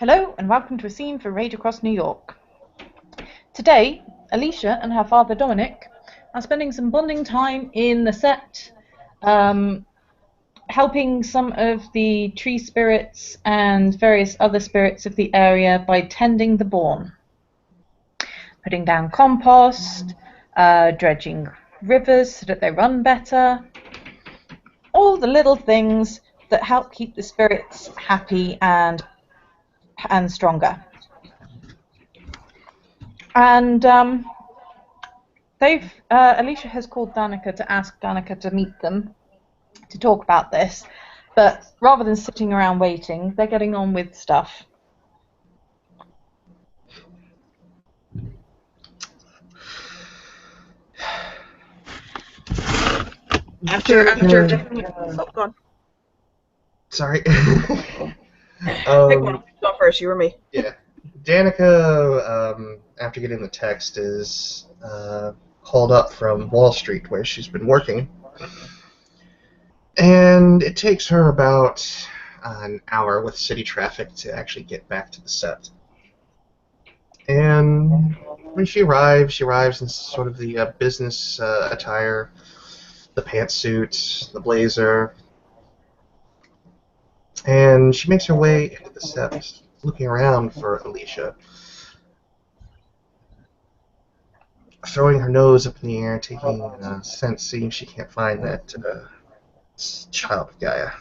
Hello and welcome to a scene for Raid Across New York. Today, Alicia and her father Dominic are spending some bonding time in the set, helping some of the tree spirits and various other spirits of the area by tending the bourne. Putting down compost, dredging rivers so that they run better, all the little things that help keep the spirits happy and stronger. And Alicia has called Danica to ask Danica to meet them to talk about this, but rather than sitting around waiting, they're getting on with stuff. Oh, go on. Sorry. Pick one. Go first, you or me. Yeah. Danica, after getting the text, is called up from Wall Street, where she's been working. And it takes her about an hour with city traffic to actually get back to the set. And when she arrives in sort of the business attire, the pantsuit, the blazer, and she makes her way into the set, looking around for Alicia, throwing her nose up in the air, taking a sense, seeing if she can't find that child of Gaia.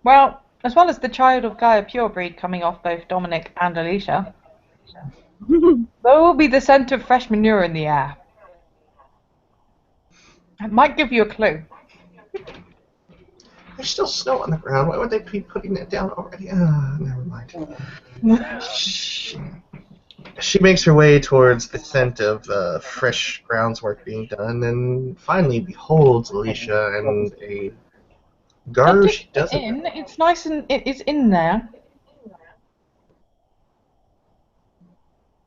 Well, as well as the child of Gaia purebreed coming off both Dominic and Alicia, there will be the scent of fresh manure in the air. It might give you a clue. There's still snow on the ground. Why would they be putting it down already? Never mind. She makes her way towards the scent of fresh groundswork being done, and finally beholds Alicia and a garter she doesn't. It's nice and it's in there.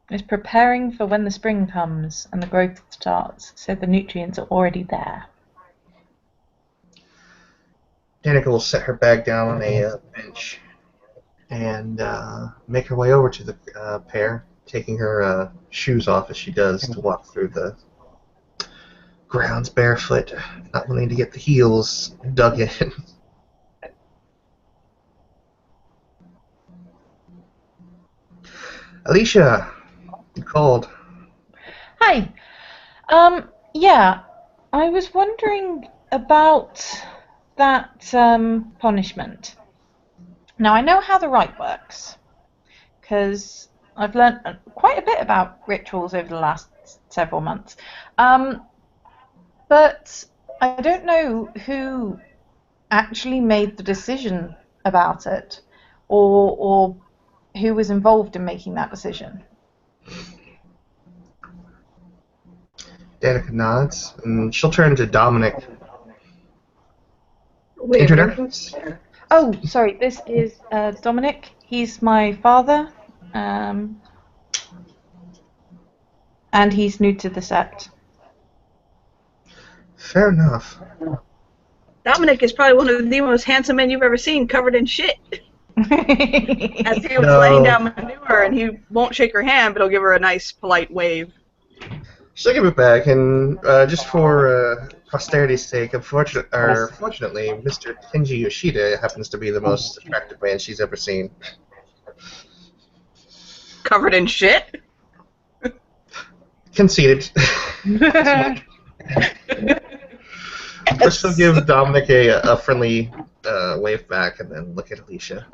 It's preparing for when the spring comes and the growth starts, so the nutrients are already there. Danica will set her bag down on a bench and make her way over to the pair, taking her shoes off as she does to walk through the grounds barefoot, not wanting to get the heels dug in. Alicia, you called. Hi. Yeah, I was wondering about that punishment. Now, I know how the rite works, because I've learnt quite a bit about rituals over the last several months. But I don't know who actually made the decision about it, or who was involved in making that decision. Danica nods, and she'll turn to Dominic. Wait, Introductions? Oh, sorry, this is Dominic. He's my father, and he's new to the set. Fair enough. Dominic is probably one of the most handsome men you've ever seen, covered in shit. As he was laying down manure, and he won't shake her hand, but he'll give her a nice, polite wave. She'll give it back, and just for posterity's sake, fortunately, Mr. Kenji Yoshida happens to be the most attractive man she's ever seen. Covered in shit? Conceded. But she'll give Dominic a friendly wave back, and then look at Alicia.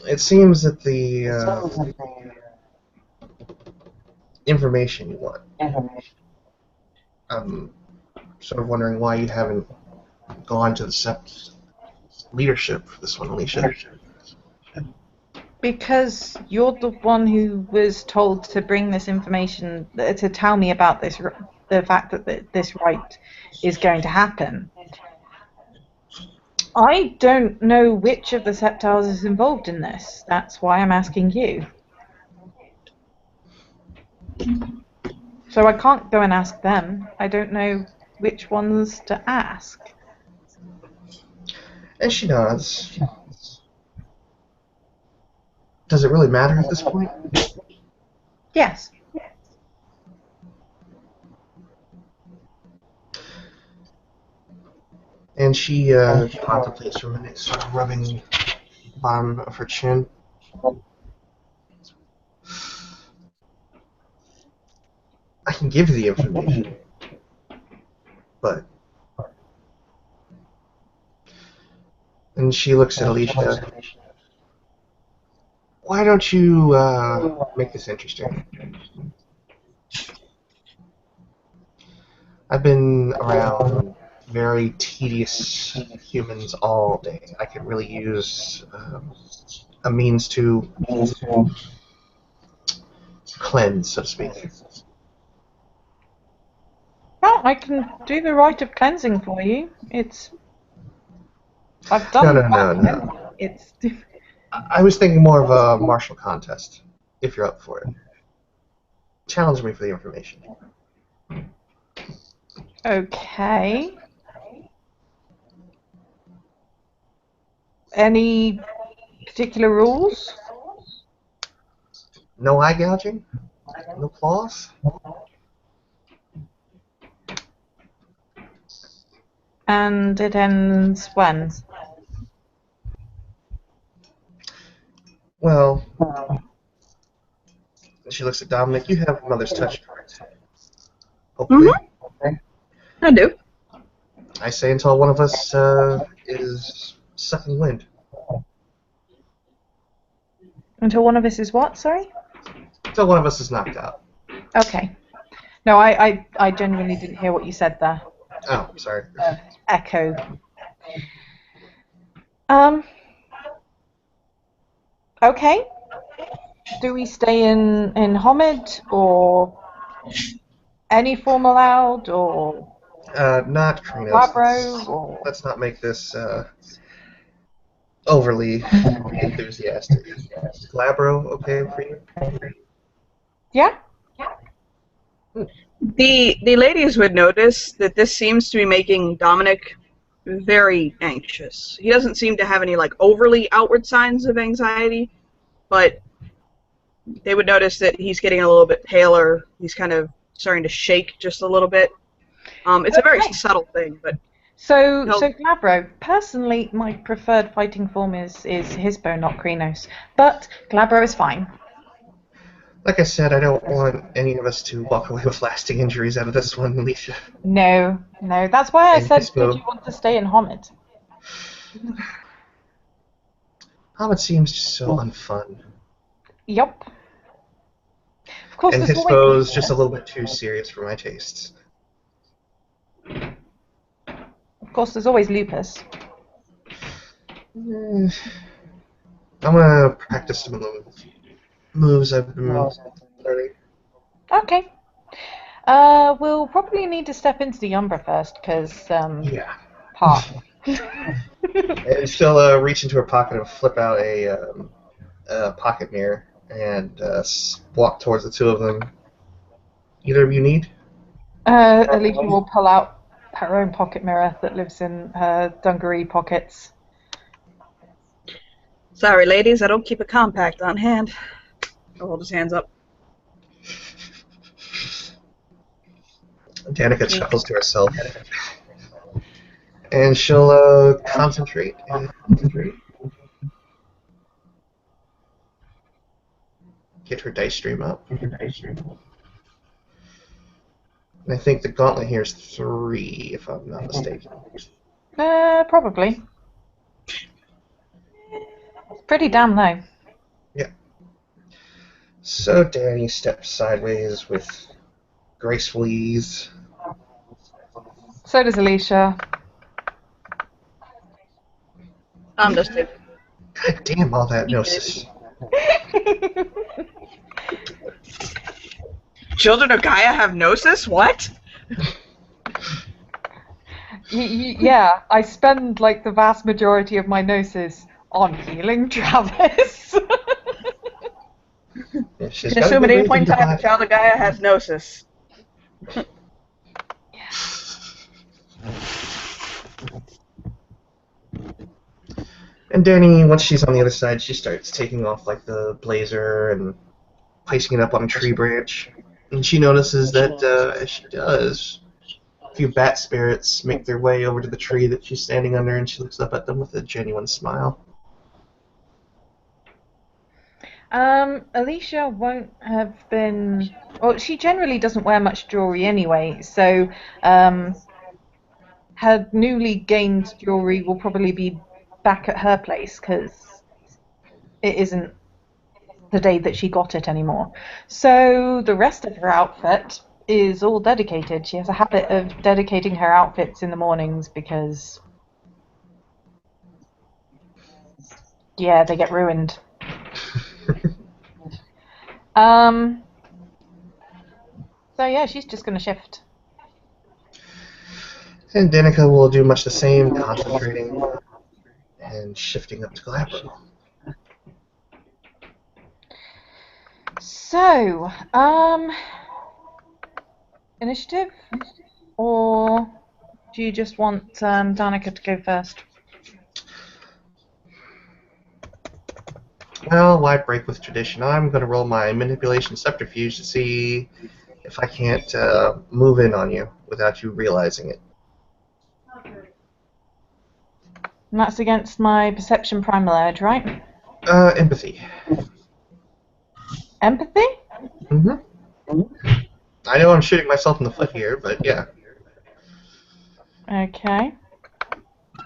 It seems that the information you want. I'm sort of wondering why you haven't gone to the SEPT leadership for this one, Alicia. Because you're the one who was told to bring this information, to tell me about this, the fact that this rite is going to happen. I don't know which of the Septiles is involved in this. That's why I'm asking you. So I can't go and ask them. I don't know which ones to ask. And she nods. Does it really matter at this point? Yes. And she contemplates for a minute, sort of rubbing the bottom of her chin. I can give you the information, but... And she looks at Alicia. Why don't you make this interesting? I've been around very tedious humans all day. I could really use a means to cleanse, so to speak. Well, I can do the rite of cleansing for you. I've done No. It's I was thinking more of a martial contest, if you're up for it. Challenge me for the information. okay. Any particular rules? No eye gouging? No claws? And it ends when? Well, she looks at Dominic. You have Mother's Touch cards. Hopefully. Mm-hmm. I do. I say until one of us is sucking wind. Until one of us is what? Sorry. Until one of us is knocked out. Okay. No, I genuinely didn't hear what you said there. Oh, sorry. Echo. Okay. Do we stay in Homid, or any form allowed, or Not Krinos. Labro, or Let's not make this overly enthusiastic. Glabro, okay for you? yeah? The ladies would notice that this seems to be making Dominic very anxious. He doesn't seem to have any like overly outward signs of anxiety, but they would notice that he's getting a little bit paler. He's kind of starting to shake just a little bit. It's a very subtle thing, but So Glabro, personally, my preferred fighting form is Hisbo, not Krinos. But Glabro is fine. Like I said, I don't want any of us to walk away with lasting injuries out of this one, Alicia. No. That's why I And said, Hisbo. did you want to stay in Homid? Homid seems just so unfun. Yep. Of course, And there's Hisbo's always just a little bit too serious for my tastes. Of course, there's always Lupus. I'm gonna practice some of the moves I've been learning. Okay. We'll probably need to step into the Umbra first, because Yeah. part. And she'll reach into her pocket and flip out a pocket mirror and walk towards the two of them. Either of you need? Alicia will pull out her own pocket mirror that lives in her dungaree pockets. sorry, ladies, I don't keep a compact on hand. I'll hold his hands up. Danica chuckles to herself. And she'll concentrate. Get her dice stream up. And I think the gauntlet here is 3, if I'm not mistaken. Probably. It's pretty damn low. Yeah. So Danny steps sideways with graceful ease. So does Alicia. I'm just kidding. God damn all that gnosis. Children of Gaia have gnosis? What? Yeah, I spend like the vast majority of my gnosis on healing Travis. Yeah, she's You can got a assume at good any reason point in to time buy- the child of Gaia has gnosis. And Danny, once she's on the other side, she starts taking off like the blazer and placing it up on a tree branch. And she notices that as she does, a few bat spirits make their way over to the tree that she's standing under, and she looks up at them with a genuine smile. Alicia won't have been... Well, she generally doesn't wear much jewelry anyway, so her newly gained jewelry will probably be back at her place, because it isn't the day that she got it anymore. So the rest of her outfit is all dedicated. She has a habit of dedicating her outfits in the mornings because, yeah, they get ruined. So yeah, she's just going to shift. And Danica will do much the same, concentrating and shifting up to Glabro. So, initiative? Or do you just want Danica to go first? Well, why break with tradition? I'm going to roll my manipulation subterfuge to see if I can't move in on you without you realizing it. And that's against my perception primal urge, right? Empathy. Empathy? Mm-hmm. I know I'm shooting myself in the foot here, but yeah. Okay.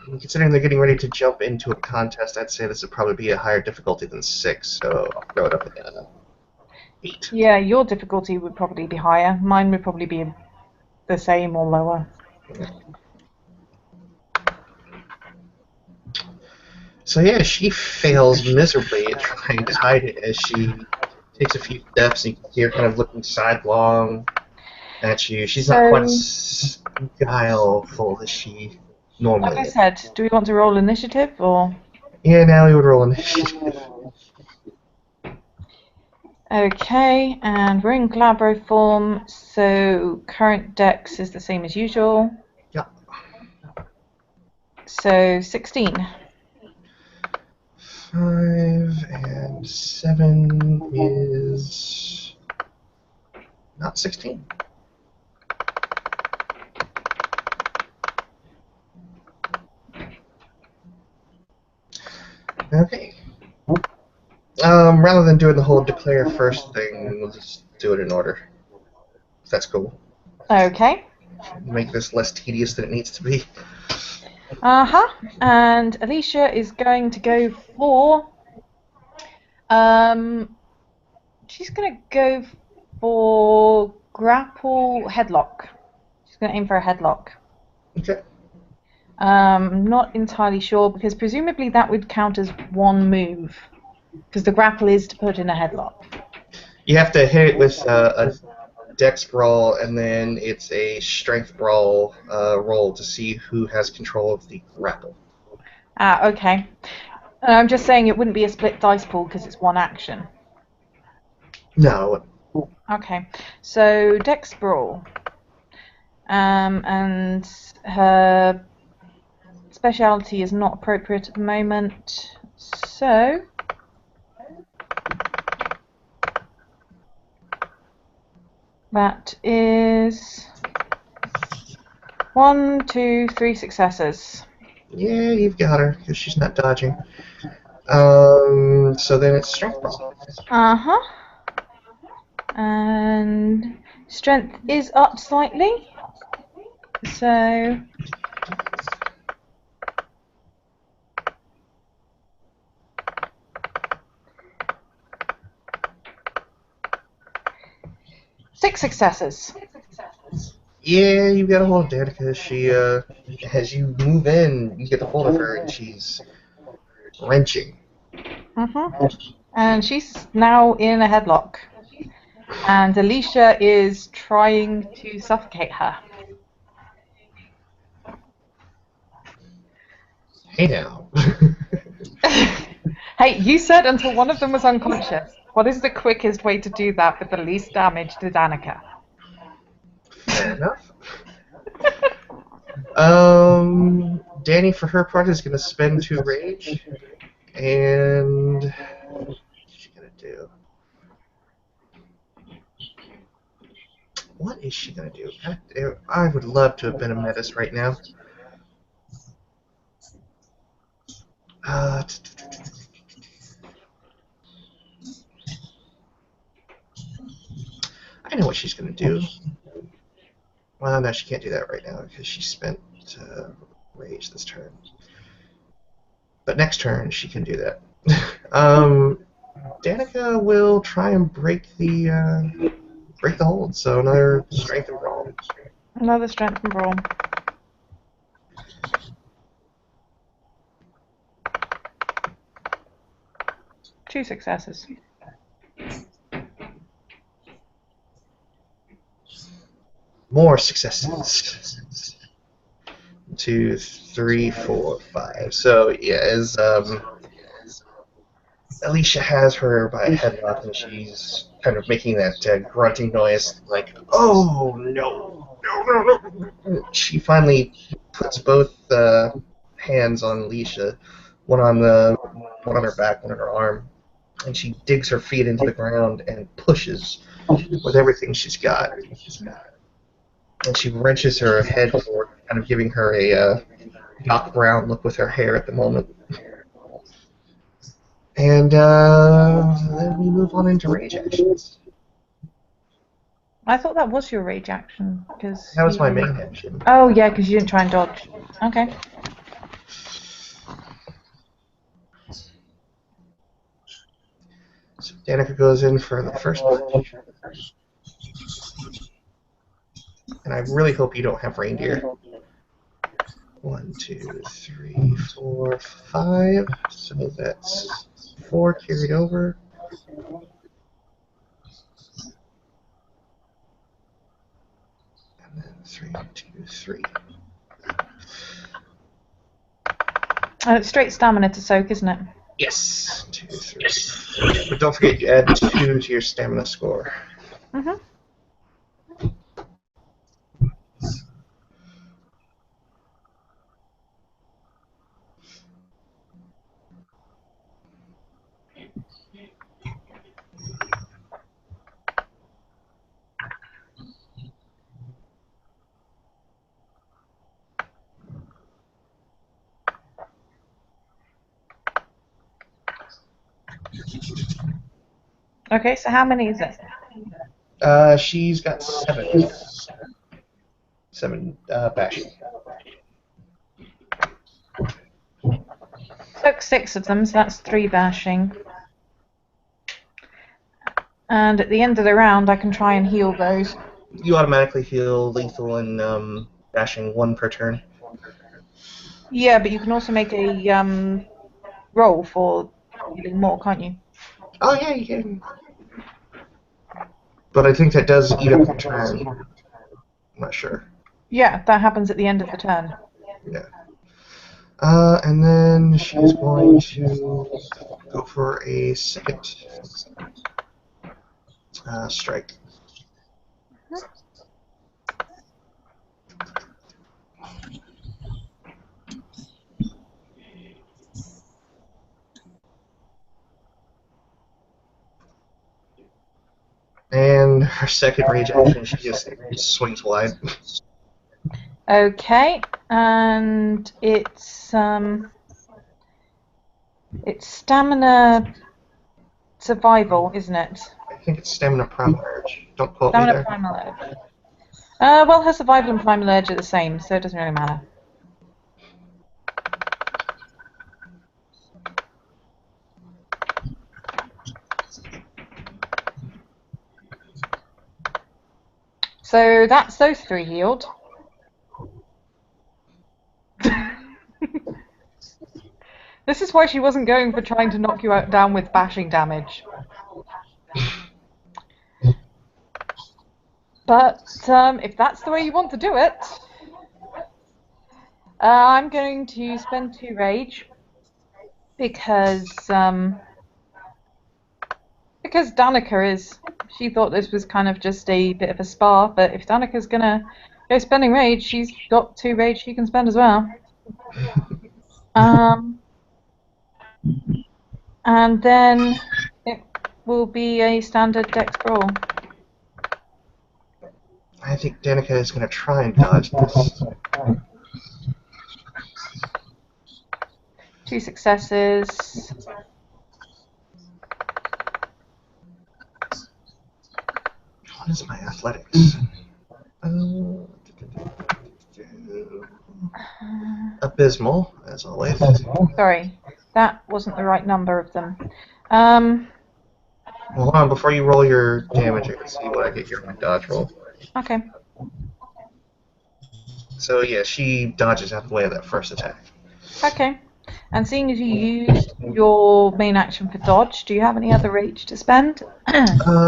Considering they're getting ready to jump into a contest, I'd say this would probably be a higher difficulty than 6, so I'll throw it up at 8. Yeah, your difficulty would probably be higher. Mine would probably be the same or lower. So yeah, she fails miserably at trying to hide it as she takes a few steps, and you can see her kind of looking sidelong at you. She's not quite as guileful as she normally Like I is. said, do we want to roll initiative or? Yeah, now we would roll initiative. Okay, and we're in Glabro form, so current dex is the same as usual. Yeah. So 16. 5 and 7 is not 16. Okay. Rather than doing the whole declare first thing, we'll just do it in order. If that's cool. Okay. Make this less tedious than it needs to be. And Alicia is going to go for... she's going to go for grapple headlock. She's going to aim for a headlock. Okay. Not entirely sure, because presumably that would count as one move. Because the grapple is to put in a headlock. You have to hit it with a dex brawl, and then it's a strength brawl roll to see who has control of the grapple. Okay. I'm just saying it wouldn't be a split dice pool because it's one action. No. Okay. So dex brawl. And her speciality is not appropriate at the moment. So that is 1, 2, 3 successes. Yeah, you've got her, because she's not dodging. So then it's strength brawl. And strength is up slightly. So six successes. Yeah, you've got a hold of Danica. She, as you move in, you get a hold of her, and she's wrenching. And she's now in a headlock. And Alicia is trying to suffocate her. Hey now. Hey, you said until one of them was unconscious. What is the quickest way to do that with the least damage to Danica? Fair enough. Danny, for her part, is going to spend 2 rage And what's she gonna do? What is she gonna do? I would love to have been a Metis right now. I know what she's gonna do. Well, no, she can't do that right now because she spent rage this turn. But next turn she can do that. Danica will try and break the hold. So another strength and brawl. Another strength and brawl. Two successes. More successes. 2, 3, 4, 5. So yeah, as Alicia has her by a headlock and she's kind of making that grunting noise, like, "Oh no, no, no, no!" She finally puts both hands on Alicia, one on her back, one on her arm, and she digs her feet into the ground and pushes with everything she's got. And she wrenches her head forward, kind of giving her a Doc Brown look with her hair at the moment. And then we move on into rage actions. I thought that was your rage action. Cause That was my main action. Oh, yeah, because you didn't try and dodge. Okay. So Danica goes in for the first punch. And I really hope you don't have reindeer. 1, 2, 3, 4, 5. So that's 4 carried over. And then 3, 2, 3. Straight stamina to soak, isn't it? Yes. 2, 3. But don't forget, you add 2 to your stamina score. Mm-hmm. Okay, so how many is it? She's got 7. 7 bashing. Took 6 of them, so that's 3 bashing. And at the end of the round, I can try and heal those. You automatically heal lethal and bashing 1 per turn. Yeah, but you can also make a roll for healing more, can't you? Oh yeah, you can. But I think that does eat up the turn. I'm not sure. Yeah, that happens at the end of the turn. Yeah. And then she's going to go for a second strike. And her second rage action, she just swings wide. Okay, and it's stamina survival, isn't it? I think it's stamina primal urge. Don't quote me Stamina there. primal urge. Well, her survival and primal urge are the same, so it doesn't really matter. So that's those 3 healed. This is why she wasn't going for trying to knock you out down with bashing damage. But if that's the way you want to do it, I'm going to spend 2 rage because Danica is. She thought this was kind of just a bit of a spar, but if Danica's gonna go spending rage, she's got 2 rage she can spend as well. And then it will be a standard dex roll. I think Danica is going to try and dodge this. 2 successes. What is my athletics? Abysmal, as always. Sorry, that wasn't the right number of them. Well, hold on, before you roll your damage, I can see what I get here on my dodge roll. Okay. So yeah, she dodges out of the way of that first attack. Okay. And seeing as you used your main action for dodge, do you have any other rage to spend?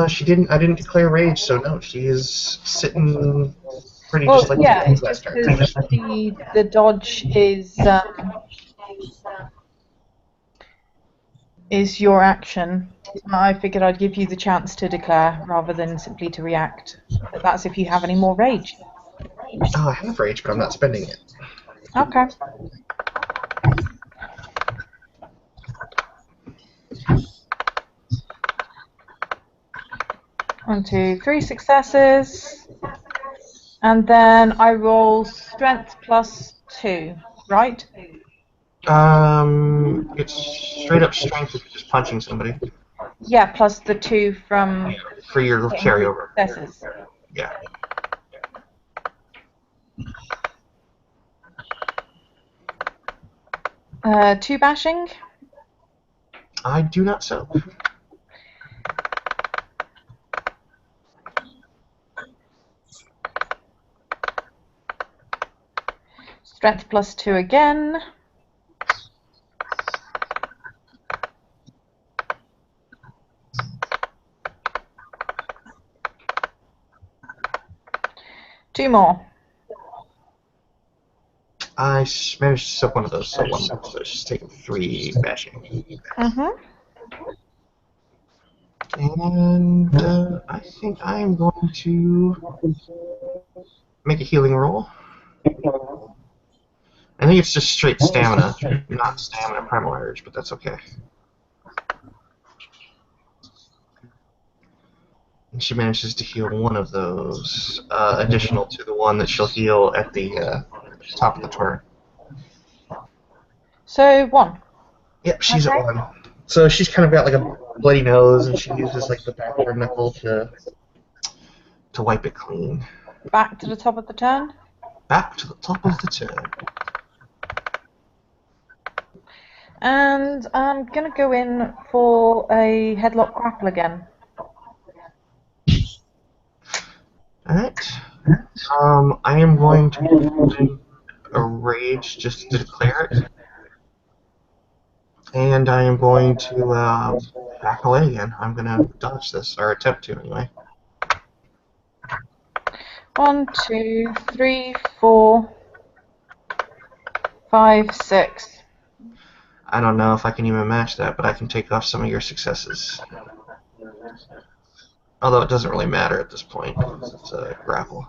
She didn't. I didn't declare rage, so no. She is sitting pretty Well, just like yeah, she was just last because turn. the dodge is your action. I figured I'd give you the chance to declare rather than simply to react. But that's if you have any more rage. Oh, I have rage, but I'm not spending it. Okay. One, two, 3 successes. And then I roll strength plus 2, right? It's straight up strength if you're just punching somebody. Yeah, plus the 2 from For your carryover. successes. Yeah. Two bashing. I do not so. Strength plus 2 again. Two more. I managed to soak one of those, so one more. So she's taking 3 bashing. And I think I am going to make a healing roll. I think it's just straight stamina, not stamina primal urge, but that's okay. And she manages to heal one of those, additional to the one that she'll heal at the top of the turn. So 1. Yep, she's Okay. at 1. So she's kind of got like a bloody nose, and she uses like the back of her knuckle to wipe it clean. Back to the top of the turn. Back to the top of the turn. And I'm going to go in for a headlock grapple again. Alright. I am going to do a rage just to declare it. And I am going to back away again. I'm going to dodge this, or attempt to anyway. 1, 2, 3, 4, 5, 6. I don't know if I can even match that, but I can take off some of your successes. Although it doesn't really matter at this point, because it's a grapple.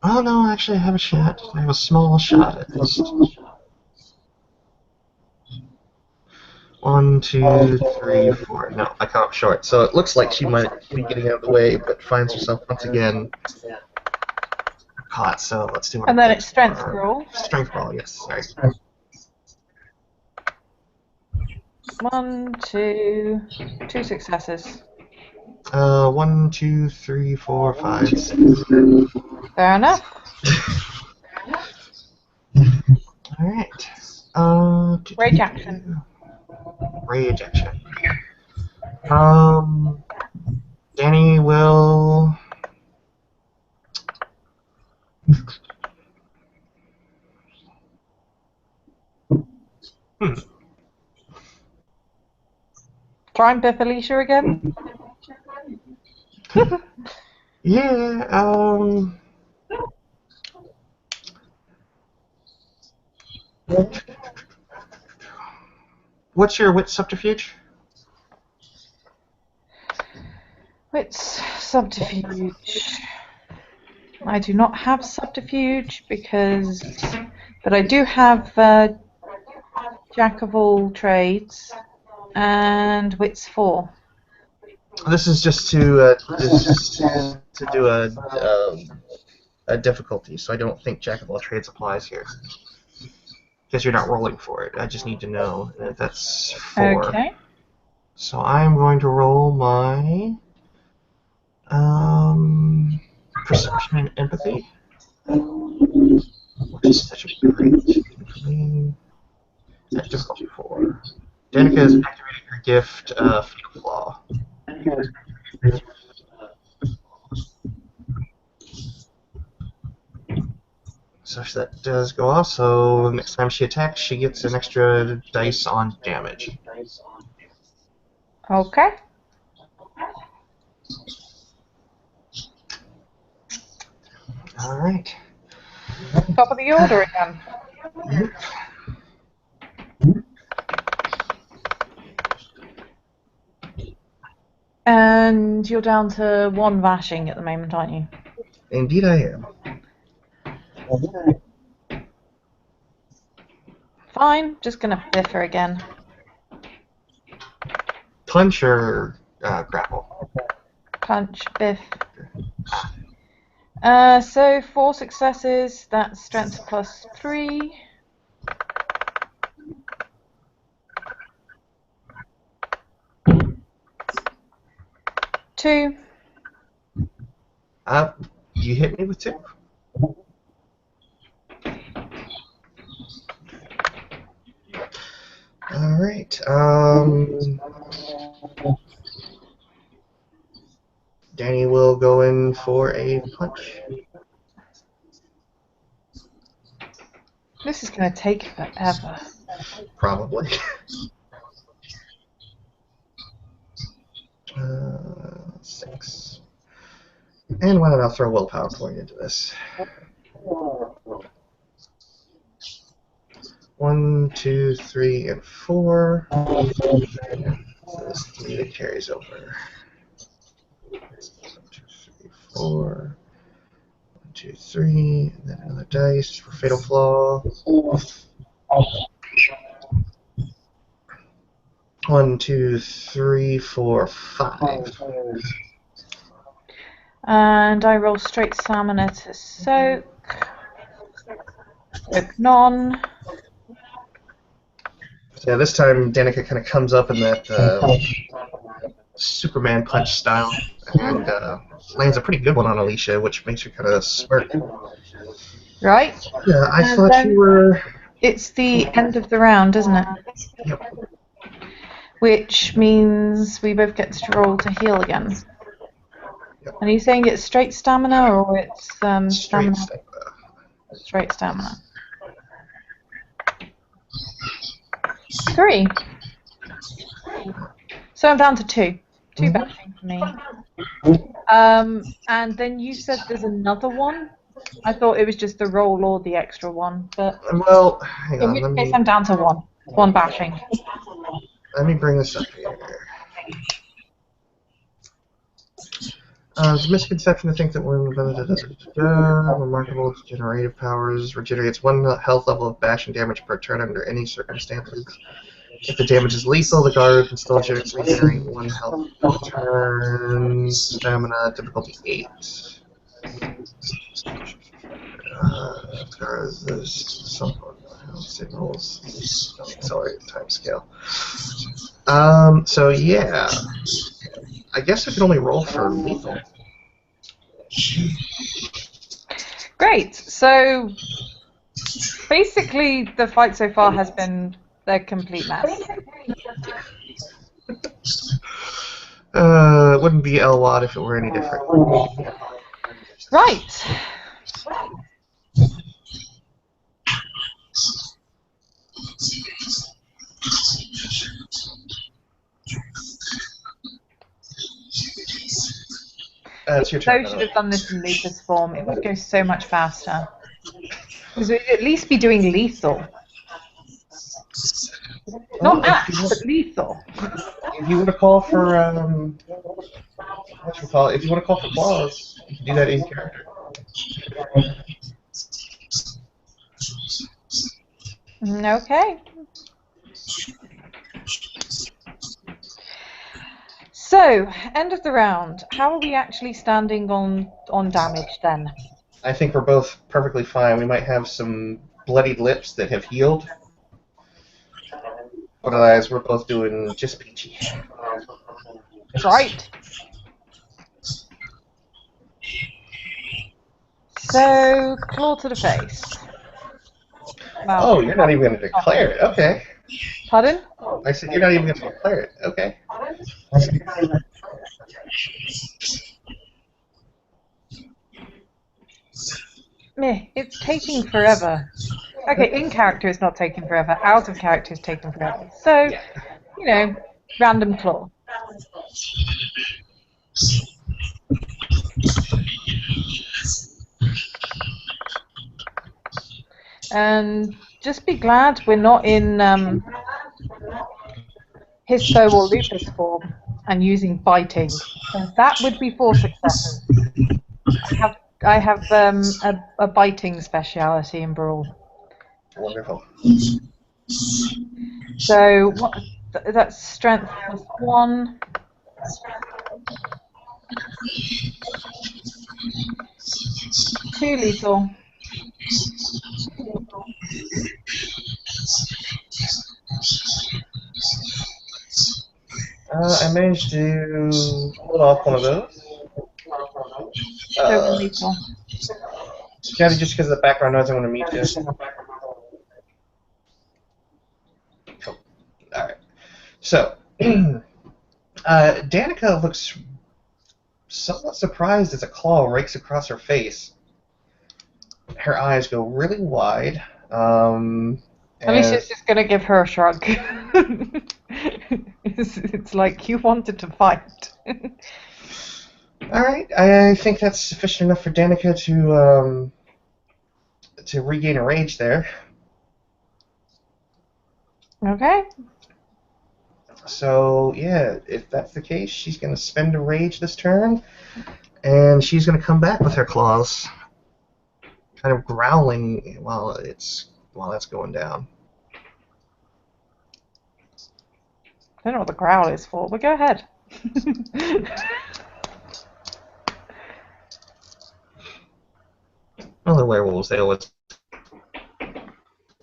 Oh no, actually I have a shot. I have a small shot at least. 1, 2, 3, 4. No, I come up short. So it looks like she might be getting out of the way, but finds herself once again caught. So let's do it. And then it's strength roll. Strength roll, yes. Sorry. 1, 2, 2 successes. 1, 2, 3, 4, 5, 6. Fair enough. Alright. Rage action. Rage action. Danny will... Try and biff Alicia again. Yeah, what's your wit subterfuge? Wits subterfuge. I do not have subterfuge because, but I do have Jack of all trades, and wits 4. This is just to do a difficulty, so I don't think Jack of all trades applies here. Because you're not rolling for it. I just need to know that that's 4. Okay. So I'm going to roll my perception and empathy, which is such a great thing. That's difficulty 4. Danica is activating her gift, Fatal Flaw. So if that does go off, so next time she attacks, she gets an extra dice on damage. Okay. Alright. Top of the order again. Yep. And you're down to 1 vashing at the moment, aren't you? Indeed I am. Fine, just gonna biff her again. Punch or grapple? Punch, biff. So 4 successes, that's strength plus 3. Two. You hit me with 2. Alright, Danny will go in for a punch. This is gonna take forever. Probably. 6. And why not I'll throw willpower point into this. 1, 2, 3, and 4. So this 3 that carries over. 1, 2, 3, 4. 1, 2, 3, and then another dice for Fatal Flaw. 1, 2, 3, 4, 5. And I roll straight stamina to soak. Soak none. Yeah, this time Danica kind of comes up in that Superman punch style and lands a pretty good one on Alicia, which makes her kind of smirk. Right? Yeah, I And thought then you were... It's the end of the round, isn't it? Yep. Which means we both get to roll to heal again. Yep. And are you saying it's straight stamina or it's Straight stamina? stamina. Straight stamina. 3. So I'm down to 2. 2 bashing for me. And then you said there's another one? I thought it was just the roll or the extra one, but Well, hang in on, which let case me... I'm down to 1. 1 bashing. Let me bring this up here. It's a misconception to think that when remarkable generative powers regenerates 1 health level of bash and damage per turn under any circumstances. If the damage is lethal, the guard can still regenerate 1 health per turn. Stamina difficulty 8. There's some signals. Don't accelerate the time scale. So yeah. I guess I can only roll for lethal. Great. So basically, the fight so far has been a complete mess. It wouldn't be Elwad if it were any different. Right. It's your turn. So should have done this in Lupus form. It would go so much faster. Because we'd at least be doing lethal. Not axe, but lethal. If you want to call for if you want to call for claws, you can do that in character. Okay. So, end of the round. How are we actually standing on damage then? I think we're both perfectly fine. We might have some bloodied lips that have healed. But otherwise, we're both doing just peachy. Right. So, claw to the face. Wow. Oh, you're not even going to declare it. Okay. Pardon? I said you're not even going to declare it. Okay. Meh, it's taking forever. Okay, in character it's not taking forever. Out of character it's taking forever. So, Yeah. you know, random claw. And just be glad we're not in Hispo or Lupus form and using biting. And that would be 4 successes. I have a biting speciality in Brawl. Wonderful. So that's strength +1. Two lethal. I managed to hold off one of those. So one lethal. Scotty, just because of the background noise, I'm going to mute you. Cool. All right. So, Danica looks somewhat surprised as a claw rakes across her face. Her eyes go really wide. Alicia's just going to give her a shrug. It's like, you wanted to fight. All right, I think that's sufficient enough for Danica to regain a rage there. Okay. So yeah, if that's the case, she's going to spend a rage this turn, and she's going to come back with her claws, kind of growling while that's going down. I don't know what the growl is for, but go ahead. Well, the werewolves, they always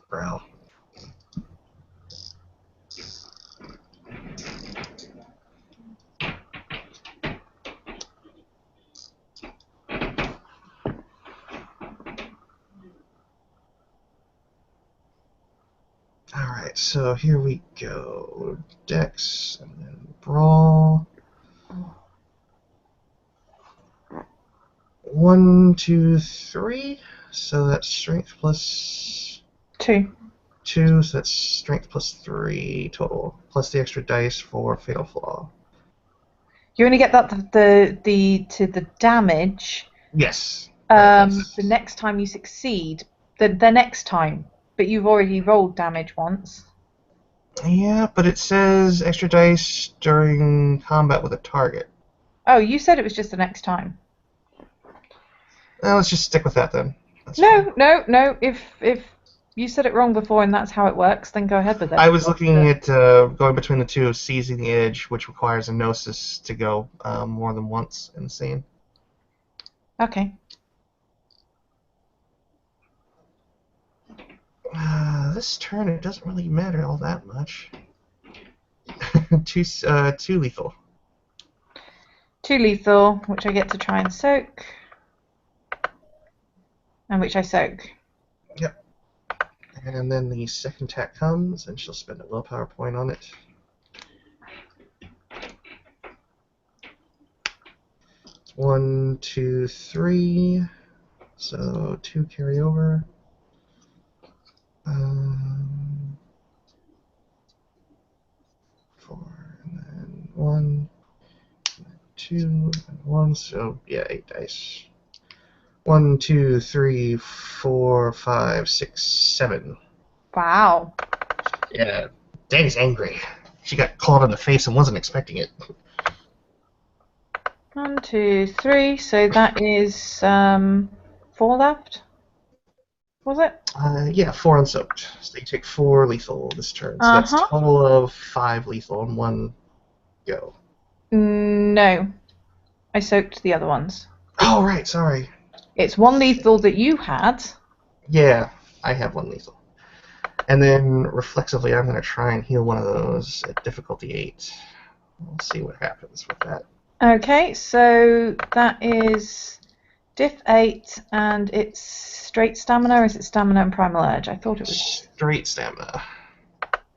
growl. Alright, so here we go. Dex, and then Brawl. 1, 2, 3. So that's Strength plus 2. 2, so that's Strength plus 3 total, plus the extra dice for Fatal Flaw. You only get that to the damage. Yes. The next time you succeed, the next time, but you've already rolled damage once. Yeah, but it says extra dice during combat with a target. Oh, you said it was just the next time. Well, let's just stick with that then. That's No, fine. no. If you said it wrong before and that's how it works, then go ahead with it. I was looking at going between the two of seizing the edge, which requires a gnosis to go more than once in the scene. Okay. This turn, it doesn't really matter all that much. two lethal. 2 lethal, which I get to try and soak. And which I soak. Yep. And then the second attack comes, and she'll spend a willpower point on it. It's 1, 2, 3. So 2 carry over. 4, and then 1, 2, and 1. So yeah, 8 dice. 1, 2, 3, 4, 5, 6, 7. Wow. Yeah, Danny's angry. She got called in the face and wasn't expecting it. 1, 2, 3. So that is 4 left. was it? Yeah, 4 unsoaked. So you take 4 lethal this turn. So that's a total of 5 lethal in one go. No. I soaked the other ones. Oh, right, sorry. It's 1 lethal that you had. Yeah, I have 1 lethal. And then, reflexively, I'm going to try and heal one of those at difficulty 8. We'll see what happens with that. Okay, so that is diff 8, and it's straight stamina, or is it stamina and primal urge? I thought it was... Straight stamina.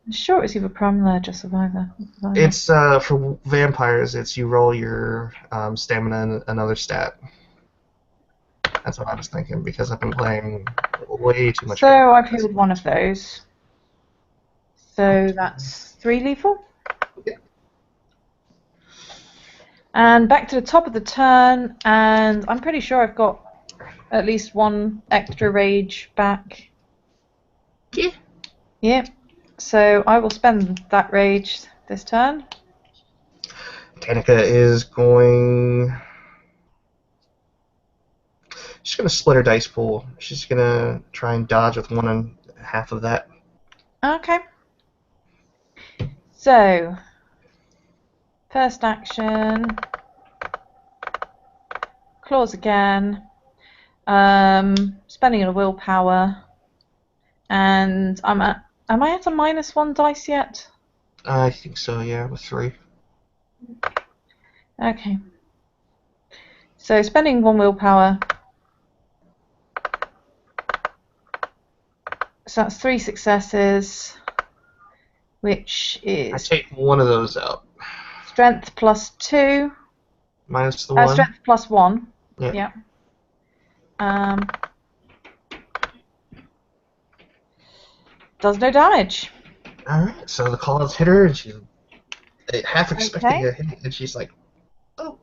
I'm sure it's either primal urge or survivor. It's, for vampires, it's you roll your stamina and another stat. That's what I was thinking, because I've been playing way too much. So I've healed one of those. So that's 3 lethal. Yeah. And back to the top of the turn, and I'm pretty sure I've got at least 1 extra rage back. Yeah. Yep. So I will spend that rage this turn. Danica is going... She's going to split her dice pool. She's going to try and dodge with 1.5 of that. Okay. So, first action, claws again, spending a willpower, and am I at a -1 dice yet? I think so, yeah, with 3. Okay. So, spending 1 willpower. So that's 3 successes, which is... I take one of those out. Strength +2. Minus the 1? Strength +1. Yeah. Does no damage. Alright, so the claws hit her, and she's half expecting a hit, and she's like, oh.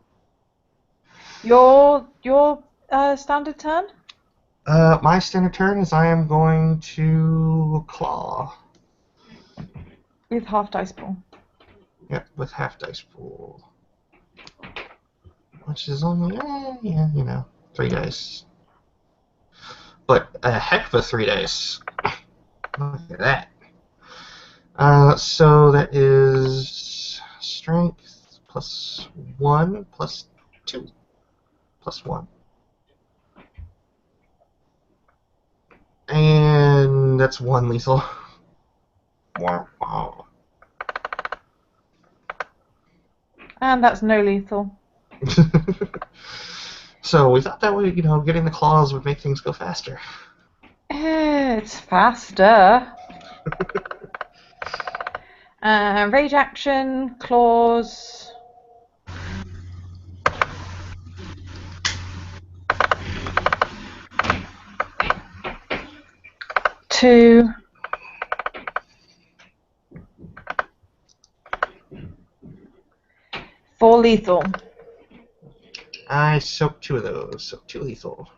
Your standard turn? My standard turn is I am going to claw. With half dice pool. Yep, with half dice pool. Which is only, yeah, 3 dice. But a heck of a 3 dice. Look at that. So that is strength +1 +2 +1. And that's 1 lethal. Wow. And that's no lethal. So we thought that way, getting the claws would make things go faster. It's faster. Rage action, claws. Two. Four lethal. I soaked 2 of those, so 2 lethal.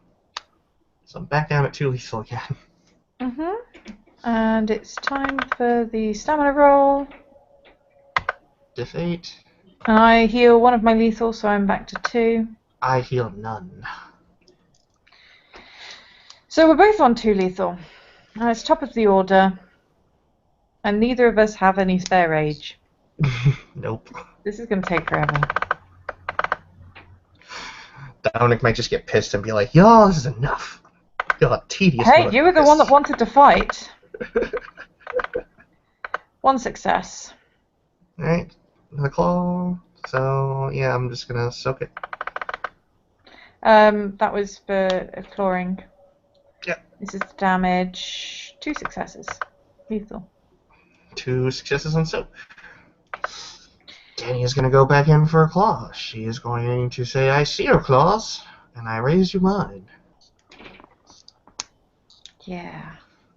So I'm back down at 2 lethal again. And it's time for the stamina roll. Diff 8. And I heal 1 of my lethal, so I'm back to 2. I heal none. So we're both on 2 lethal. And it's top of the order. And neither of us have any spare rage. Nope. This is going to take forever. Dominic might just get pissed and be like, yo, this is enough. You're tedious. Hey, you were the one that wanted to fight. 1 success. Alright, the claw. So, yeah, I'm just gonna soak it. That was for clawing. Yep. This is the damage. 2 successes. Lethal. 2 successes on soak. Danny is gonna go back in for a claw. She is going to say, I see your claws, and I raise you mine. Yeah.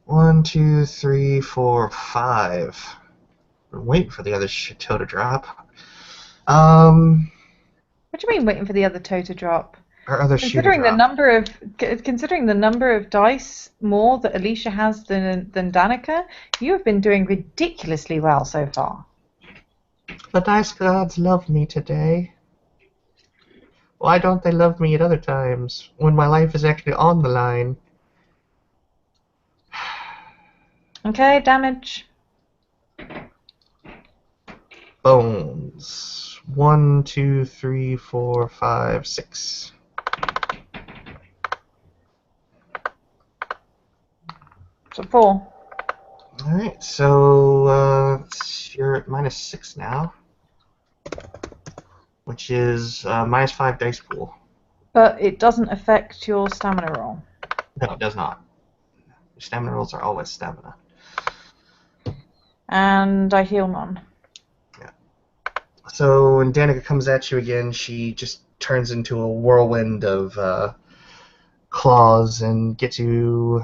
1, 2, 3, 4, 5. I'm waiting for the other toe to drop. What do you mean waiting for the other toe to drop? Or other shoe to Considering the drop. number of dice more that Alicia has than Danica, you have been doing ridiculously well so far. The dice gods love me today. Why don't they love me at other times, when my life is actually on the line? Okay, damage. Bones. 1, 2, 3, 4, 5, 6. So 4. Alright, so you're at -6 now, which is -5 dice pool. But it doesn't affect your stamina roll. No, it does not. Stamina rolls are always stamina. And I heal none. Yeah. So when Danica comes at you again, she just turns into a whirlwind of claws and gets you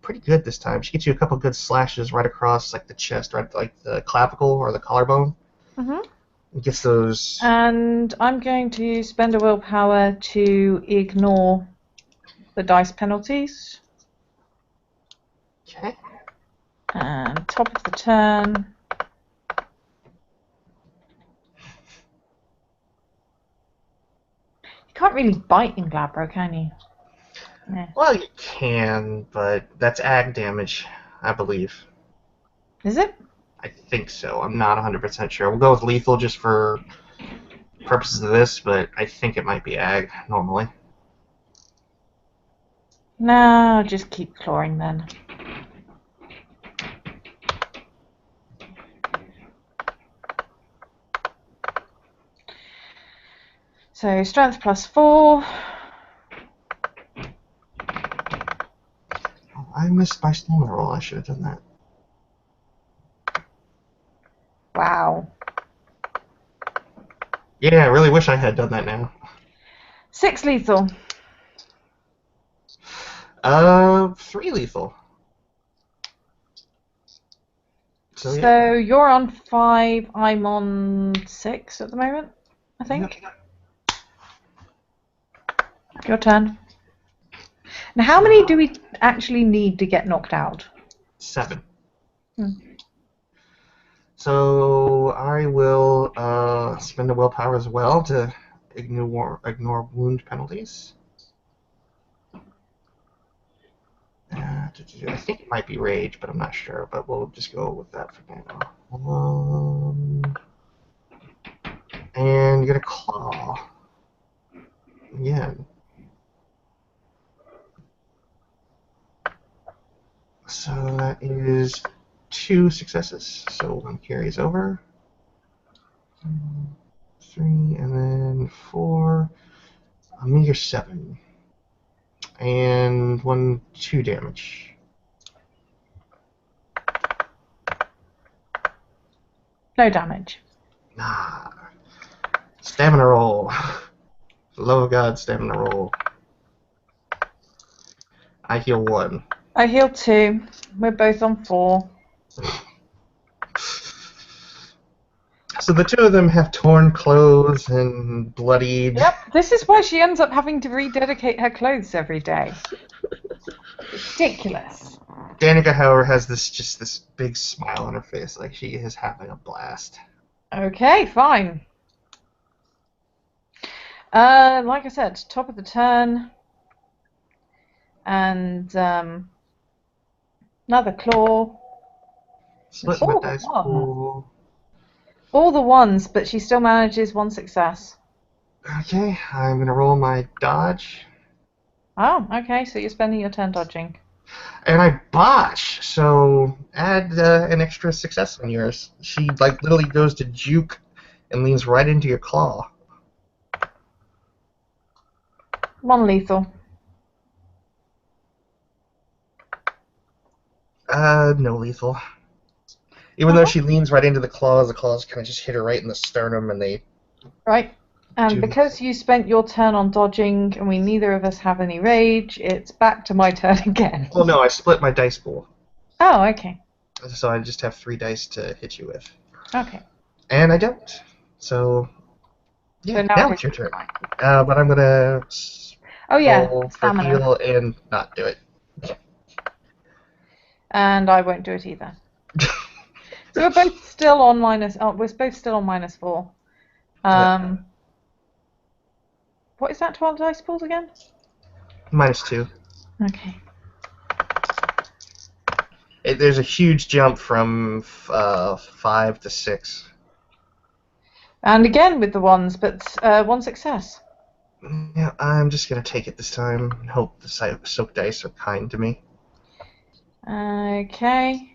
pretty good this time. She gets you a couple good slashes right across like the chest, right like the clavicle or the collarbone. Mm-hmm. Gets those. And I'm going to spend a willpower to ignore the dice penalties. Okay. And top of the turn. You can't really bite in Glabro, can you? Yeah. Well, you can, but that's ag damage, I believe. Is it? I think so. I'm not 100% sure. We'll go with lethal just for purposes of this, but I think it might be ag normally. No, just keep clawing then. So strength +4. Oh, I missed my stamina roll. I should have done that. Wow. Yeah, I really wish I had done that now. 6 lethal. 3 lethal. So So yeah. you're on 5, I'm on 6 at the moment, I think. Yep. Your turn. Now, how many do we actually need to get knocked out? 7. Hmm. So I will spend a willpower as well to ignore wound penalties. I think it might be rage, but I'm not sure. But we'll just go with that for now. And get a claw. Again. So that is 2 successes. So 1 carries over. 3, and then 4. A meager 7. And 2 damage. No damage. Nah. Stamina roll. For the love of God, stamina roll. I heal 1. I heal 2. We're both on 4. So the two of them have torn clothes and bloodied. Yep, this is why she ends up having to rededicate her clothes every day. Ridiculous. Danica, however, has this big smile on her face, like she is having a blast. Okay, fine. Like I said, top of the turn. And another claw. Split all my the dice ones. pool. All the ones, but she still manages 1 success. Okay, I'm gonna roll my dodge. Oh, okay, so you're spending your turn dodging. And I botch, so add an extra success on yours. She like literally goes to juke and leans right into your claw. 1 lethal. No lethal. Even though she leans right into the claws kind of just hit her right in the sternum, and they. Right. And do- because you spent your turn on dodging, and we neither of us have any rage, it's back to my turn again. Well, no, I split my dice pool, Oh, okay. so I just have 3 dice to hit you with. Okay. And I don't. So. Yeah, So now now it it's your is turn. mine. But I'm gonna Oh yeah, roll for stamina. heal and not do it. And I won't do it either. So we're both still on minus. Oh, we're both still on -4. What is that to our dice pools again? -2. Okay. There's a huge jump from 5 to 6. And again with the ones, but 1 success. Yeah, I'm just gonna take it this time and hope the soak dice are kind to me. Okay.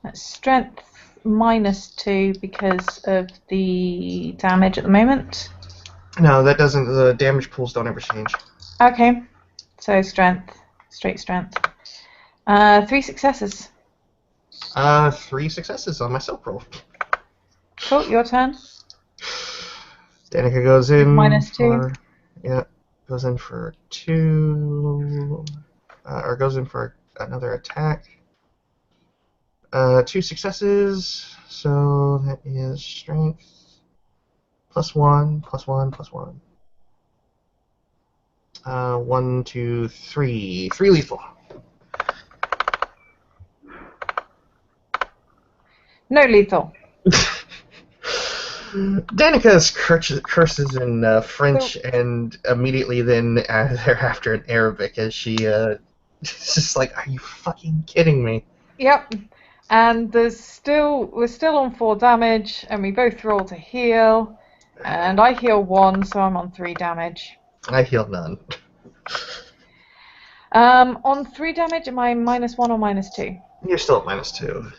That's strength -2 because of the damage at the moment. No, that doesn't. The damage pools don't ever change. Okay. So strength. Straight strength. 3 successes. 3 successes on my soak roll. Cool, your turn. Danica goes in -2. for, goes in for 2, or goes in for another attack. 2 successes, so that is strength +1, +1, +1. 1, 2, 3. 3 lethal. No lethal. Danica's curses in French and immediately then thereafter in Arabic as she it's just like, are you fucking kidding me? Yep. And we're still on 4 damage, and we both roll to heal. And I heal 1, so I'm on 3 damage. I heal none. On 3 damage, am I -1 or -2? You're still at -2.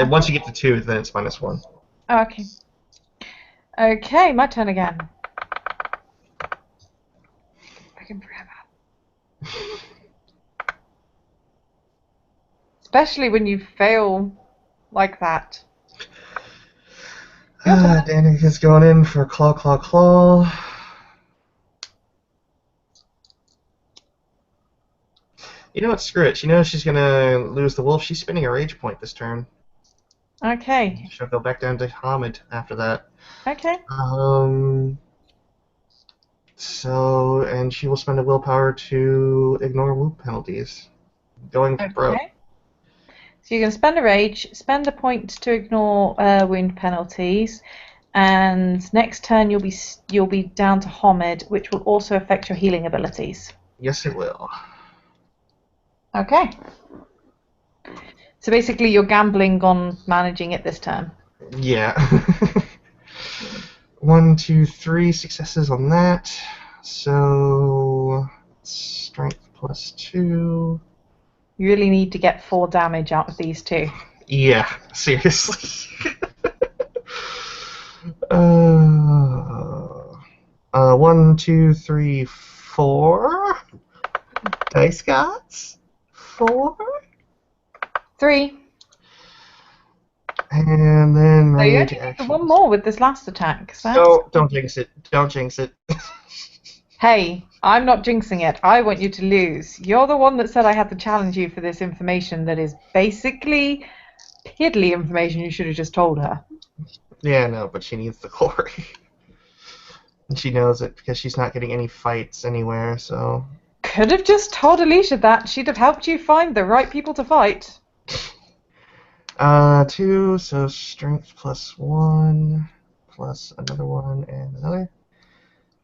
Once you get to 2, then it's -1. Oh, okay. Okay, my turn again. Fucking forever. Especially when you fail like that. Your turn. Danica's going in for claw, claw, claw. You know what? Screw it. She knows she's gonna lose the wolf. She's spending a rage point this turn. Okay. She'll go back down to Hamid after that. Okay. So, and she will spend a willpower to ignore wound penalties. Going for broke. Okay. So you're going to spend a rage, spend a point to ignore wound penalties, and next turn you'll be down to Homid, which will also affect your healing abilities. Yes, it will. Okay. So basically, you're gambling on managing it this turn. Yeah. 1, 2, 3 successes on that. So strength +2. You really need to get 4 damage out of these 2. Yeah, seriously. 1, 2, 3, 4. Dice gods. 4. 3. And then So you rage only need action. 1 more with this last attack. So No, don't jinx it. Don't jinx it. Hey, I'm not jinxing it. I want you to lose. You're the one that said I had to challenge you for this information that is basically piddly information you should have just told her. Yeah, no, but she needs the glory. And she knows it because she's not getting any fights anywhere, so... Could have just told Alicia that. She'd have helped you find the right people to fight. 2, so strength +1, plus another one and another.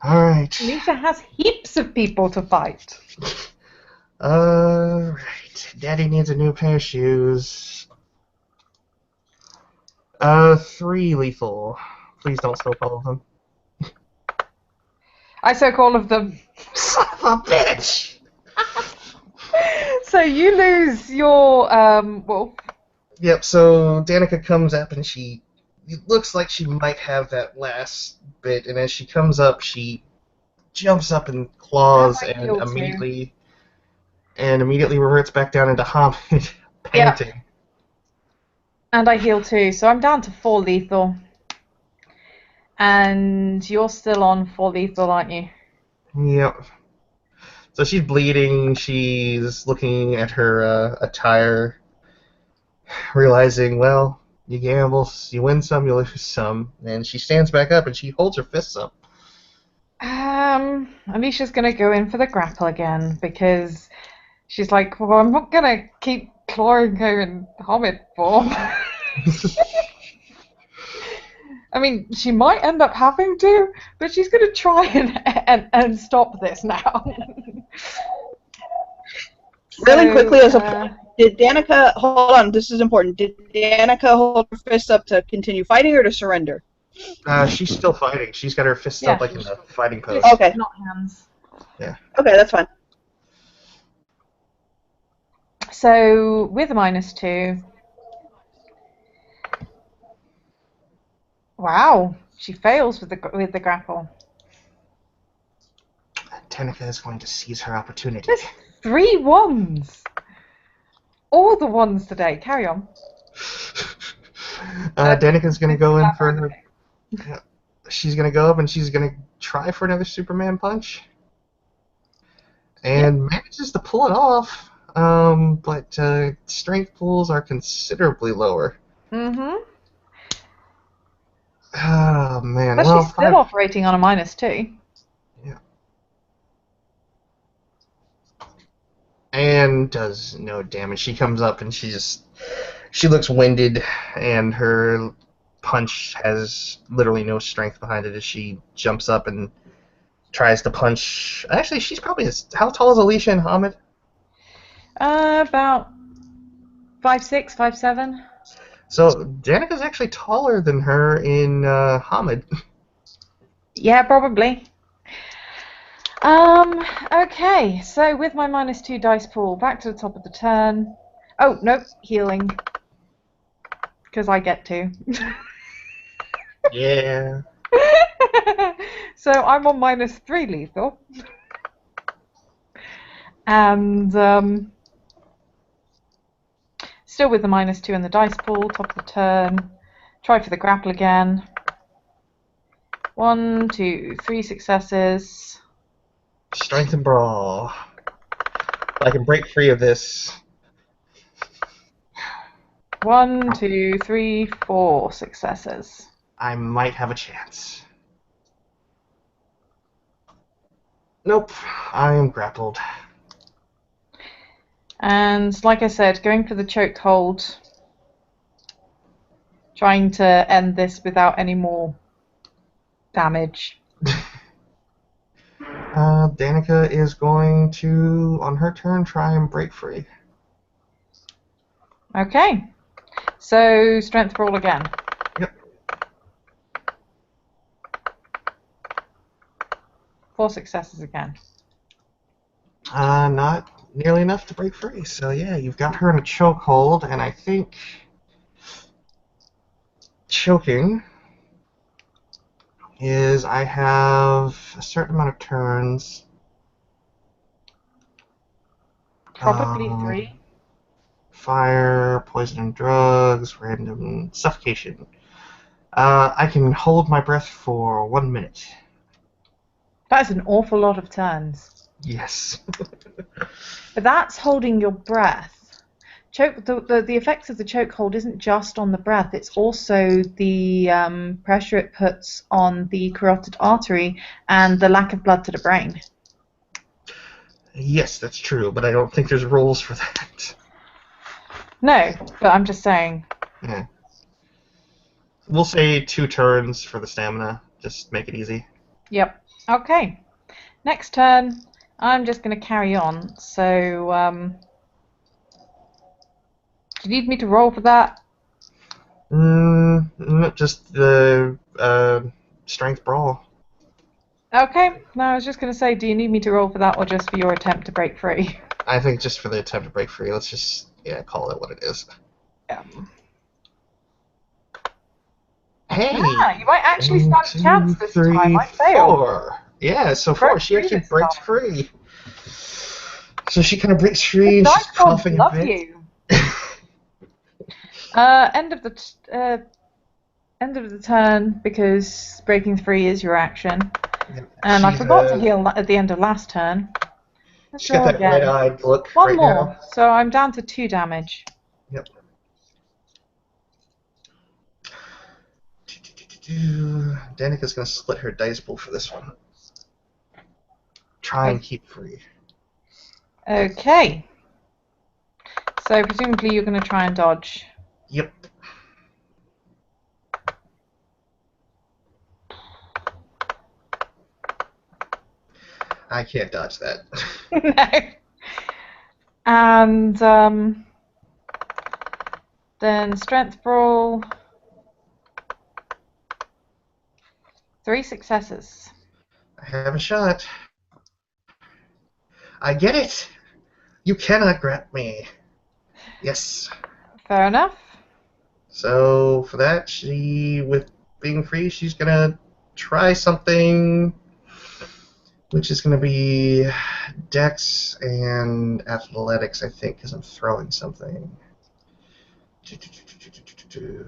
Alright. Alicia has heaps of people to fight. Alright. Daddy needs a new pair of shoes. 3 lethal. Please don't soak all of them. I soak all of them. Son of a bitch! So you lose your wolf. Yep, so Danica comes up and it looks like she might have that last bit, and as she comes up, she jumps up and claws and immediately reverts back down into Hamid, panting. Yep. And I heal too, so I'm down to 4 lethal. And you're still on 4 lethal, aren't you? Yep. So she's bleeding, she's looking at her attire, realizing, well, you gamble, you win some, you lose some, and she stands back up and she holds her fists up. Alicia's gonna go in for the grapple again because she's like, well, I'm not gonna keep clawing her in Hobbit form. I mean, she might end up having to, but she's gonna try and stop this now. Really quickly, as a Did Danica, hold on, this is important. Did Danica hold her fist up to continue fighting or to surrender? She's still fighting. She's got her fists Yeah. up like in the fighting pose. Okay. Not hands. Yeah. Okay, that's fine. So with a -2. Wow, she fails with the grapple. Danica is going to seize her opportunity. There's 3 ones. All the ones today. Carry on. Danica's going to go in for her. She's going to go up and she's going to try for another Superman punch. And manages to pull it off. But strength pulls are considerably lower. Mm-hmm. Oh, man. But Well, she's still operating on a -2. Yeah. And does no damage. She comes up and she looks winded, and her punch has literally no strength behind it as she jumps up and tries to punch. Actually, she's probably how tall is Alicia and Hamid? About 5'6", 5'7". So Danica's actually taller than her in Hamid. Yeah, probably. Okay, so with my -2 dice pool, back to the top of the turn. Oh, nope, healing. Because I get to. Yeah. So I'm on -3 lethal. And still with the -2 in the dice pool, top of the turn. Try for the grapple again. 1, 2, 3 successes. Strength and brawl. If I can break free of this. 1, 2, 3, 4 successes. I might have a chance. Nope, I am grappled. And like I said, going for the choke hold. Trying to end this without any more damage. Danica is going to, on her turn, try and break free. Okay. So strength roll again. Yep. 4 successes again. Not nearly enough to break free. So yeah, you've got her in a chokehold, and I think choking is I have a certain amount of turns. Probably 3. Fire, poison and drugs, random suffocation. I can hold my breath for 1 minute. That's an awful lot of turns. Yes. But that's holding your breath. The effects of the chokehold isn't just on the breath, it's also the pressure it puts on the carotid artery and the lack of blood to the brain. Yes, that's true, but I don't think there's rules for that. No, but I'm just saying. Yeah. We'll say 2 turns for the stamina. Just make it easy. Yep. Okay. Next turn, I'm just going to carry on. So, do you need me to roll for that? Just the strength brawl. Okay. No, I was just going to say, do you need me to roll for that or just for your attempt to break free? I think just for the attempt to break free. Let's just, call it what it is. Yeah. Hey! Yeah, you might actually stand a 1, chance 2, this 3, time. I failed. 4. Yeah, so 4. Broke She free actually this breaks time. free. So she kind of breaks free and Dice she's gods coughing a love bit. you. End of the turn, because breaking free is your action. And I forgot to heal at the end of last turn. Let's She's got roll that again. red-eyed look One right more, now. so I'm down to 2 damage. Yep. Danica's going to split her dice pool for this one. Try and keep free. Okay. So presumably you're going to try and dodge. Yep. I can't dodge that. No. And Then strength brawl. 3 successes. I have a shot. I get it! You cannot grab me. Yes. Fair enough. So for that, with being free, she's gonna try something, which is gonna be Dex and Athletics, I think, because I'm throwing something.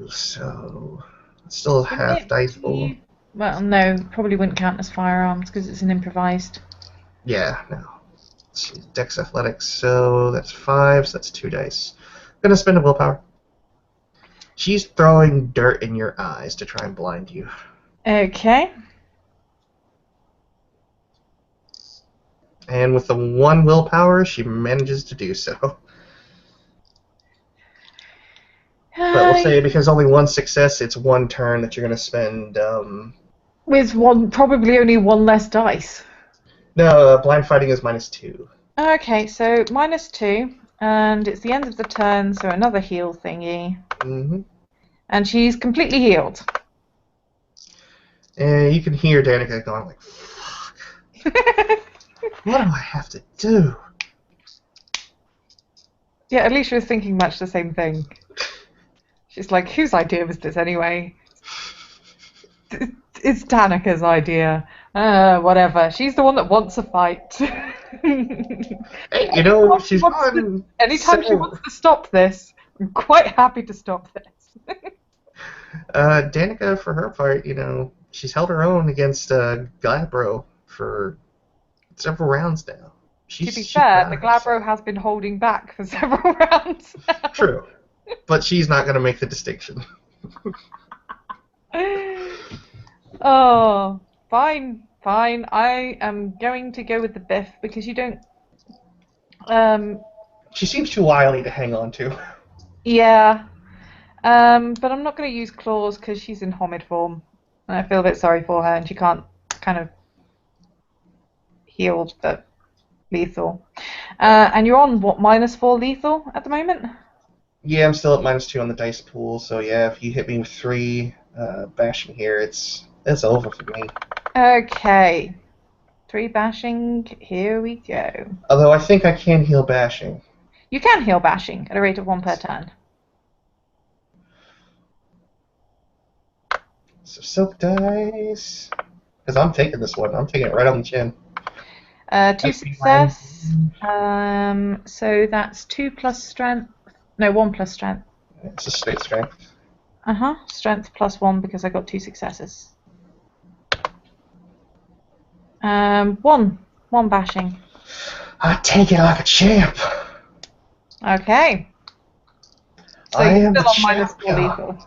So it's still half dice pool. Well, no, probably wouldn't count as firearms because it's an improvised. Yeah, no. Let's see, Dex Athletics, so that's 5, so that's 2 dice. Gonna spend a willpower. She's throwing dirt in your eyes to try and blind you. Okay. And with the 1 willpower, she manages to do so. But we'll say because only 1 success, it's 1 turn that you're going to spend. With probably only 1 less dice. No, blind fighting is -2. Okay, so -2, and it's the end of the turn, so another heal thingy. Mm-hmm. And she's completely healed. And you can hear Danica going like, "Fuck! What do I have to do?" Yeah, Alicia is thinking much the same thing. She's like, whose idea was this anyway? It's Danica's idea. Whatever. She's the one that wants a fight. Hey, you know, she's on. Anytime she wants to stop this, I'm quite happy to stop this. Danica, for her part, you know, she's held her own against Glabro for several rounds now. To be fair, the Glabro has been holding back for several rounds. True. But she's not going to make the distinction. Oh, fine. I am going to go with the Biff because you don't... She seems too wily to hang on to. Yeah. But I'm not going to use claws because she's in Homid form. And I feel a bit sorry for her and she can't kind of heal the lethal. And you're on, what, -4 lethal at the moment? Yeah, I'm still at -2 on the dice pool, so yeah, if you hit me with 3 bashing here, it's over for me. Okay. 3 bashing, here we go. Although I think I can heal bashing. You can heal bashing at a rate of 1 per turn. So silk dice. Because I'm taking this one. I'm taking it right on the chin. 2 success. So that's 2 plus strength. No, 1 plus strength. It's a straight strength. Strength plus 1 because I got 2 successes. 1 bashing. I take it like a champ. Okay. So you're still on -4 lethal.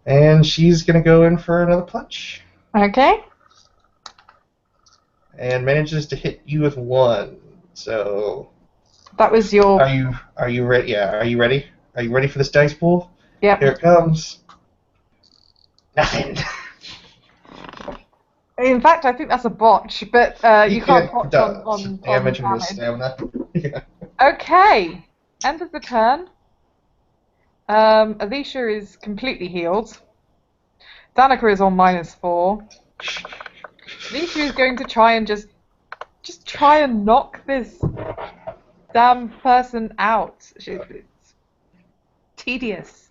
And she's gonna go in for another punch. Okay. And manages to hit you with 1. So that was your. Are you ready? Yeah. Are you ready? Are you ready for this dice pool? Yep. Here it comes. Nothing. In fact, I think that's a botch, but you can't botch on damage on and stamina. Yeah. Okay. End of the turn. Alicia is completely healed. Danica is on -4. Alicia is going to try and just try and knock this damn person out. It's tedious.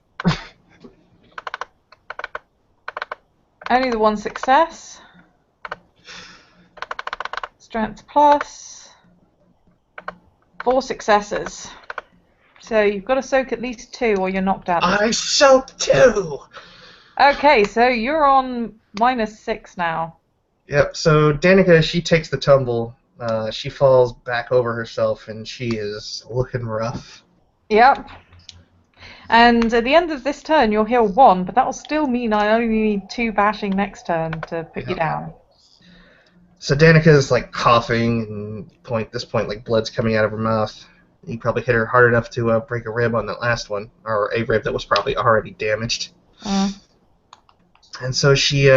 Only the 1 success. Strength plus. 4 successes. So you've got to soak at least 2 or you're knocked out. I soaked 2! Okay, so you're on -6 now. Yep, so Danica, she takes the tumble. She falls back over herself and she is looking rough. Yep. And at the end of this turn, you'll heal 1, but that will still mean I only need 2 bashing next turn to put you down. So Danica's like coughing, and at this point, like blood's coming out of her mouth. You probably hit her hard enough to break a rib on that last one, or a rib that was probably already damaged. And so she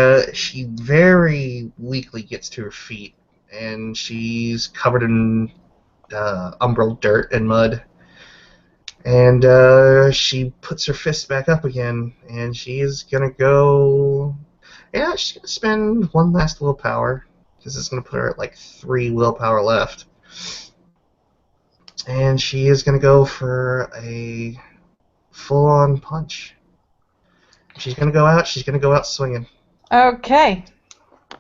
very weakly gets to her feet, and she's covered in umbral dirt and mud. And she puts her fist back up again, and she's gonna go. Yeah, she's gonna spend one last willpower, because it's gonna put her at like 3 willpower left. And she is gonna go for a full-on punch. She's gonna go out. She's gonna go out swinging. Okay.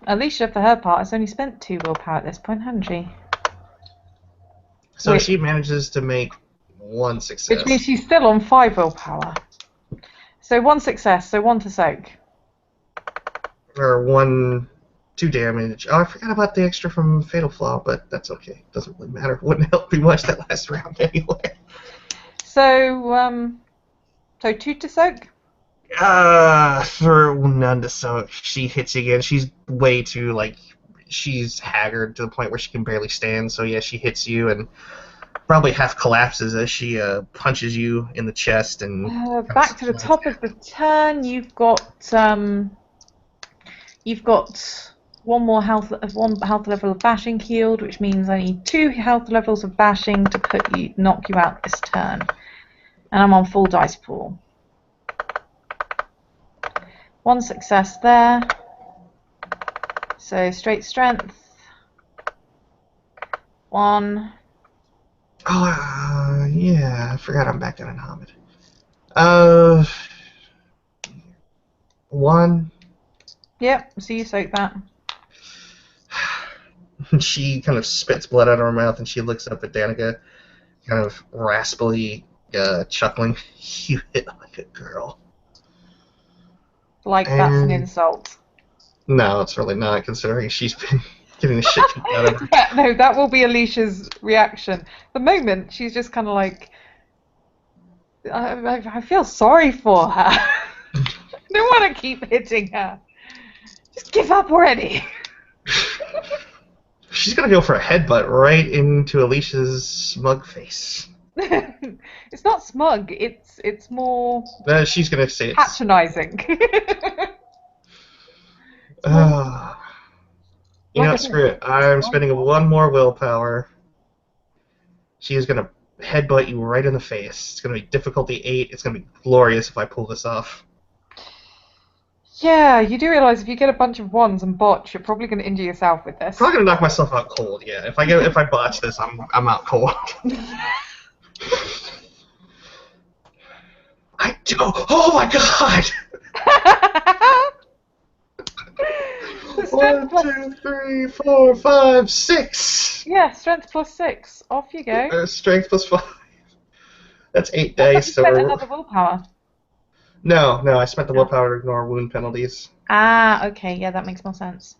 Alicia, for her part, has only spent 2 willpower at this point, hasn't she? So Wait. she manages to make 1 success. Which means she's still on 5 willpower. So 1 success, so 1 to soak. Or 2 damage. Oh, I forgot about the extra from Fatal Flaw, but that's okay. Doesn't really matter. Wouldn't help me much that last round anyway. So, 2 to soak? For none to soak. She hits you again. She's way too, she's haggard to the point where she can barely stand. So yeah, she hits you and probably half collapses as she punches you in the chest. And back to the top of the turn, you've got one health level of bashing healed, which means I need 2 health levels of bashing to knock you out this turn. And I'm on full dice pool. 1 success there. So straight strength. 1. Oh, yeah, I forgot I'm back on an Hamid. 1. Yep, so you soak that. She kind of spits blood out of her mouth and she looks up at Danica, kind of raspily chuckling. You hit like a girl. Like that's an insult. No, it's really not, considering she's been getting the shit kicked out of her. Yeah, no, that will be Alicia's reaction. The moment, she's just kind of like, I feel sorry for her. I don't want to keep hitting her. Just give up already. She's gonna go for a headbutt right into Alicia's smug face. It's not smug. It's more. She's gonna say it's patronizing. Screw it. I'm spending 1 more willpower. She is gonna headbutt you right in the face. It's gonna be difficulty 8. It's gonna be glorious if I pull this off. Yeah, you do realize if you get a bunch of 1s and botch, you're probably going to injure yourself with this. Probably gonna knock myself out cold. Yeah, if I botch this, I'm out cold. I do. Oh my god! 1, 2, 3, 4, 5, 6. Yeah, strength plus 6. Off you go. Strength plus 5. That's 8 dice. So another willpower. No, I spent the willpower to ignore wound penalties. Ah, okay, yeah, that makes more sense.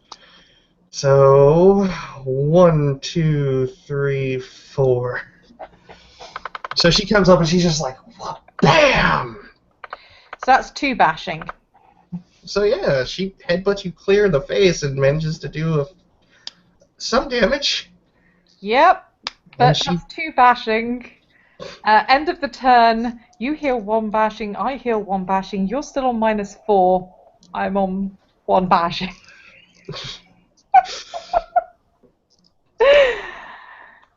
So 1, 2, 3, 4. So she comes up and she's just like, what? Bam! So that's 2 bashing. So yeah, she headbutts you clear in the face and manages to do some damage. Yep, but she... that's 2 bashing. End of the turn, you heal 1 bashing, I heal 1 bashing, you're still on -4, I'm on 1 bashing.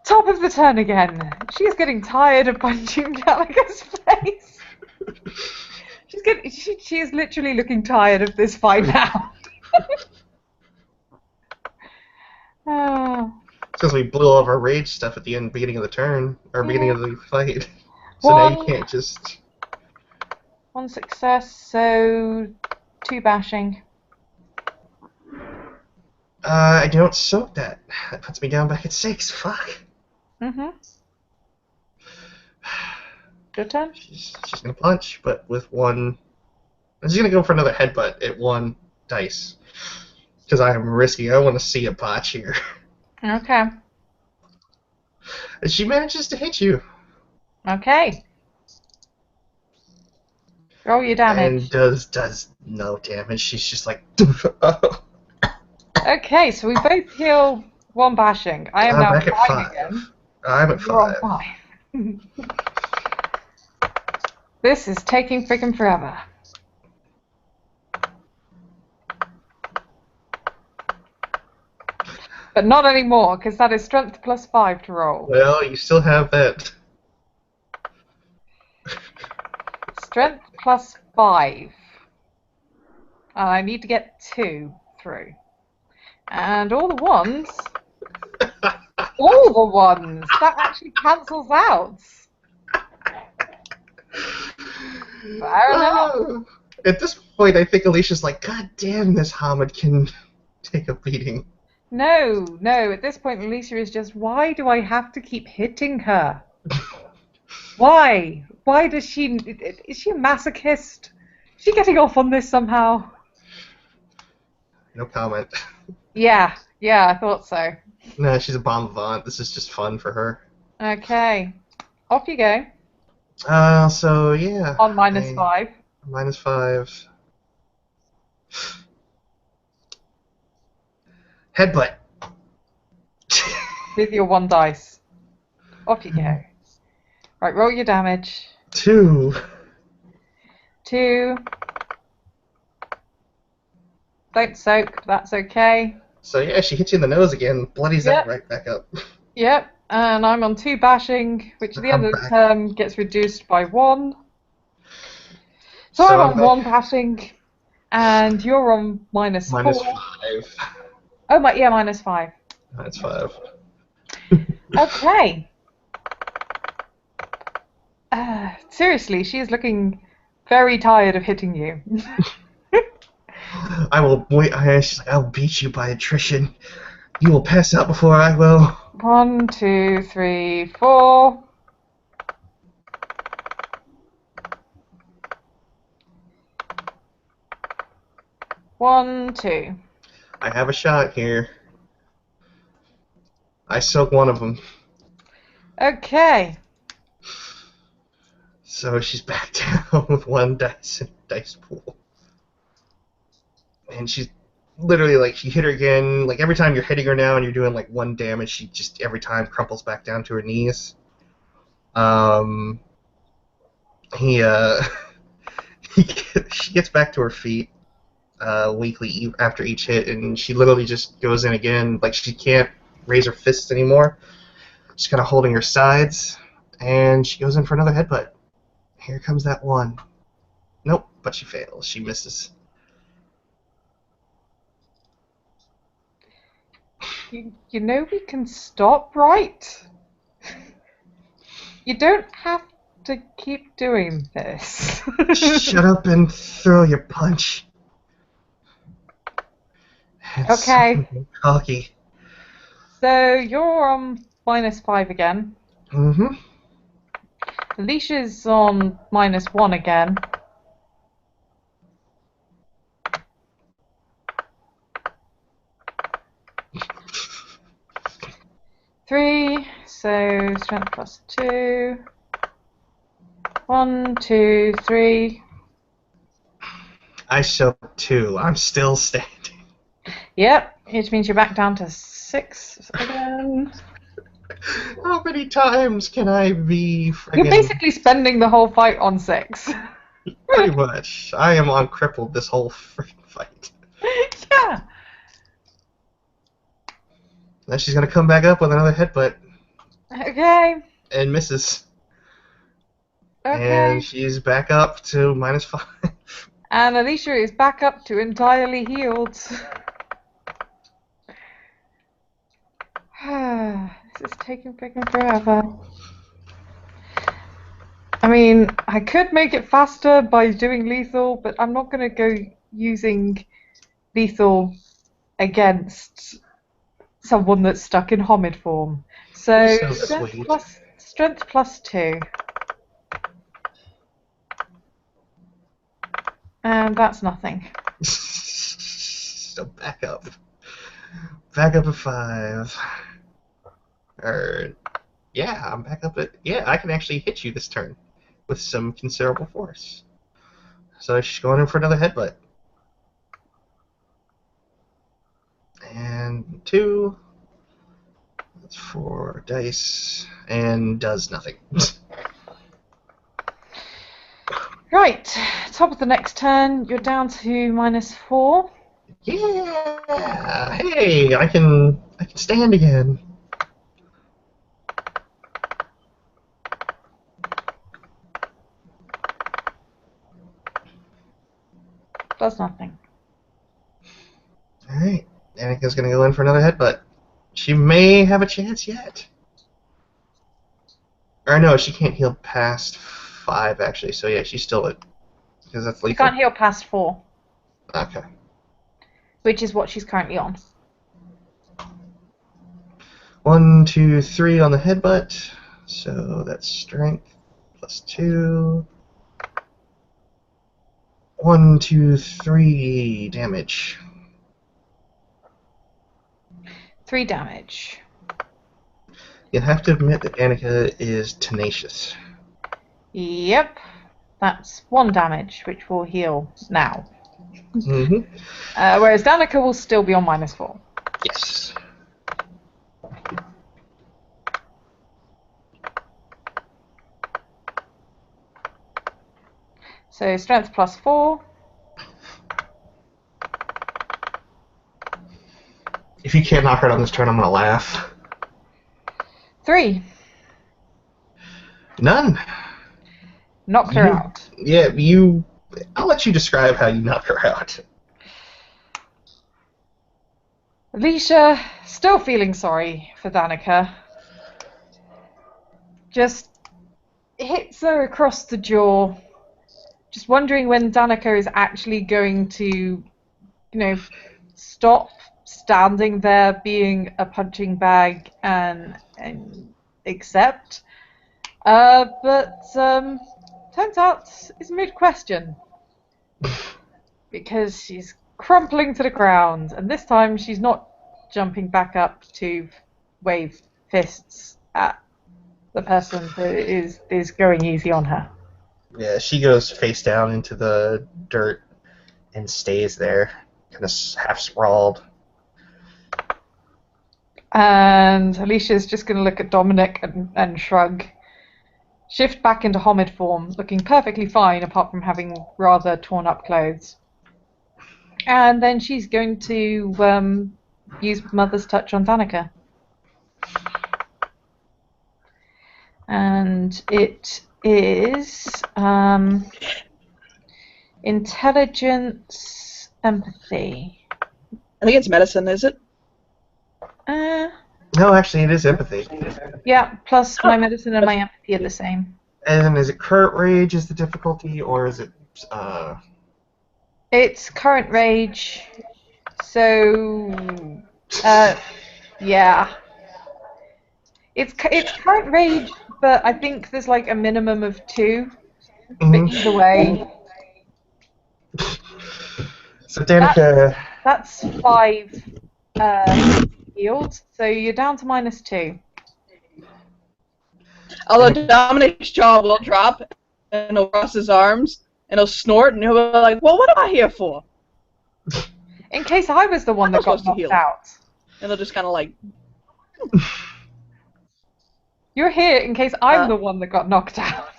Top of the turn again. She is getting tired of punching Danica's face. She is literally looking tired of this fight now. Because we blew all of our rage stuff at the beginning of the turn, or beginning of the fight. So now you can't just... 1 success, so 2 bashing. I don't soak that. That puts me down back at 6. Fuck. Mm-hmm. Your turn? She's gonna punch, but with 1... She's gonna go for another headbutt at 1 dice. Because I am risky. I want to see a botch here. Okay. And she manages to hit you. Okay. Roll your damage. And does no damage. She's just like... Okay, so we both heal 1 bashing. I am now back at 5 again. I'm at 5. You're on 5. This is taking freaking forever. But not anymore, because that is strength plus 5 to roll. Well, you still have that Strength plus 5. And I need to get 2 through. And all the ones. All the ones! That actually cancels out. Fair enough. At this point, I think Alicia's like, God damn, this Hamid can take a beating. No, at this point Alicia is just, why do I have to keep hitting her? Why? Why does she... Is she a masochist? Is she getting off on this somehow? No comment. Yeah, I thought so. No, she's a bon vivant. This is just fun for her. Okay. Off you go. So, yeah. On -5. -5. Headbutt. With your 1 dice. Off you go. Right, roll your damage. 2. 2. Don't soak, that's okay. So yeah, she hits you in the nose again, bloodies Yep. that right back up. Yep, and I'm on 2 bashing, which at the end of the turn gets reduced by 1. So I'm on 1 bashing, and you're on -4. -5. Oh, -5. -5. Okay. Seriously, she is looking very tired of hitting you. I will wait. She's like, I will beat you by attrition. You will pass out before I will. 1, 2, 3, 4. One, 2. I have a shot here. I soak one of them. Okay. So she's back down with 1 dice in the dice pool. And she's literally like, she hit her again. Like every time you're hitting her now and you're doing like 1 damage, she just every time crumples back down to her knees. She gets back to her feet weakly after each hit, and she literally just goes in again. Like she can't raise her fists anymore. She's kind of holding her sides, and she goes in for another headbutt. Here comes that 1. Nope, but she fails. She misses. You know we can stop, right? You don't have to keep doing this. Shut up and throw your punch. It's Okay. so cocky. So you're on -5 again. Mm-hmm. Alicia's on -1 again. Three, so strength plus 2. 1, 2, 3. I show 2. I'm still standing. Yep, which means you're back down to 6 again. How many times can I be friggin'... You're basically spending the whole fight on 6. Pretty much. I am on crippled this whole freaking fight. Yeah. Now she's gonna come back up with another headbutt. Okay. And misses. Okay. And she's back up to -5. And Alicia is back up to entirely healed. This is taking freaking forever. I mean, I could make it faster by doing lethal, but I'm not going to go using lethal against someone that's stuck in Homid form. So, strength plus 2. And that's nothing. So back up. Back up at 5. Yeah, I'm back up at... Yeah, I can actually hit you this turn with some considerable force. So she's going in for another headbutt. And 2. That's 4 dice. And does nothing. Right, top of the next turn, you're down to -4. Yeah! Hey, I can stand again. Does nothing. Alright. Danica's gonna go in for another headbutt. She may have a chance yet. Or no, she can't heal past 5, actually. So yeah, she's still at... Because that's You lethal. can't heal past 4, Okay. which is what she's currently on. 1, 2, 3 on the headbutt. So that's strength plus 2. 1, 2, 3 damage. 3 damage. You'll have to admit that Danica is tenacious. Yep. That's 1 damage, which will heal now. Mm-hmm. Whereas Danica will still be on -4. Yes. So strength +4. If you can't knock her out on this turn, I'm gonna laugh. 3. None. Knocked her out. Yeah, I'll let you describe how you knock her out. Alicia, still feeling sorry for Danica, just hits her across the jaw, just wondering when Danica is actually going to, stop standing there being a punching bag and accept. But turns out it's a moot question. Because she's crumpling to the ground, and this time she's not jumping back up to wave fists at the person that is going easy on her. Yeah, she goes face down into the dirt and stays there, kind of half sprawled. And Alicia's just going to look at Dominic and shrug. Shift back into Homid form, looking perfectly fine apart from having rather torn up clothes. And then she's going to use Mother's Touch on Danica. And it is intelligence, empathy. I think it's medicine, is it? No, actually, it is empathy. Yeah, plus my medicine and my empathy are the same. And is it current rage is the difficulty, or is it... It's current rage, so... yeah. It's current rage, but I think there's like a minimum of 2. Mm-hmm. But either way... So Danica... That's 5 healed, so you're down to -2. Although Dominic's jaw will drop, and he'll cross his arms, and he'll snort, and he'll be like, well, what am I here for? In case I was the one that got knocked out. And they'll just kind of like... You're here in case I'm the one that got knocked out.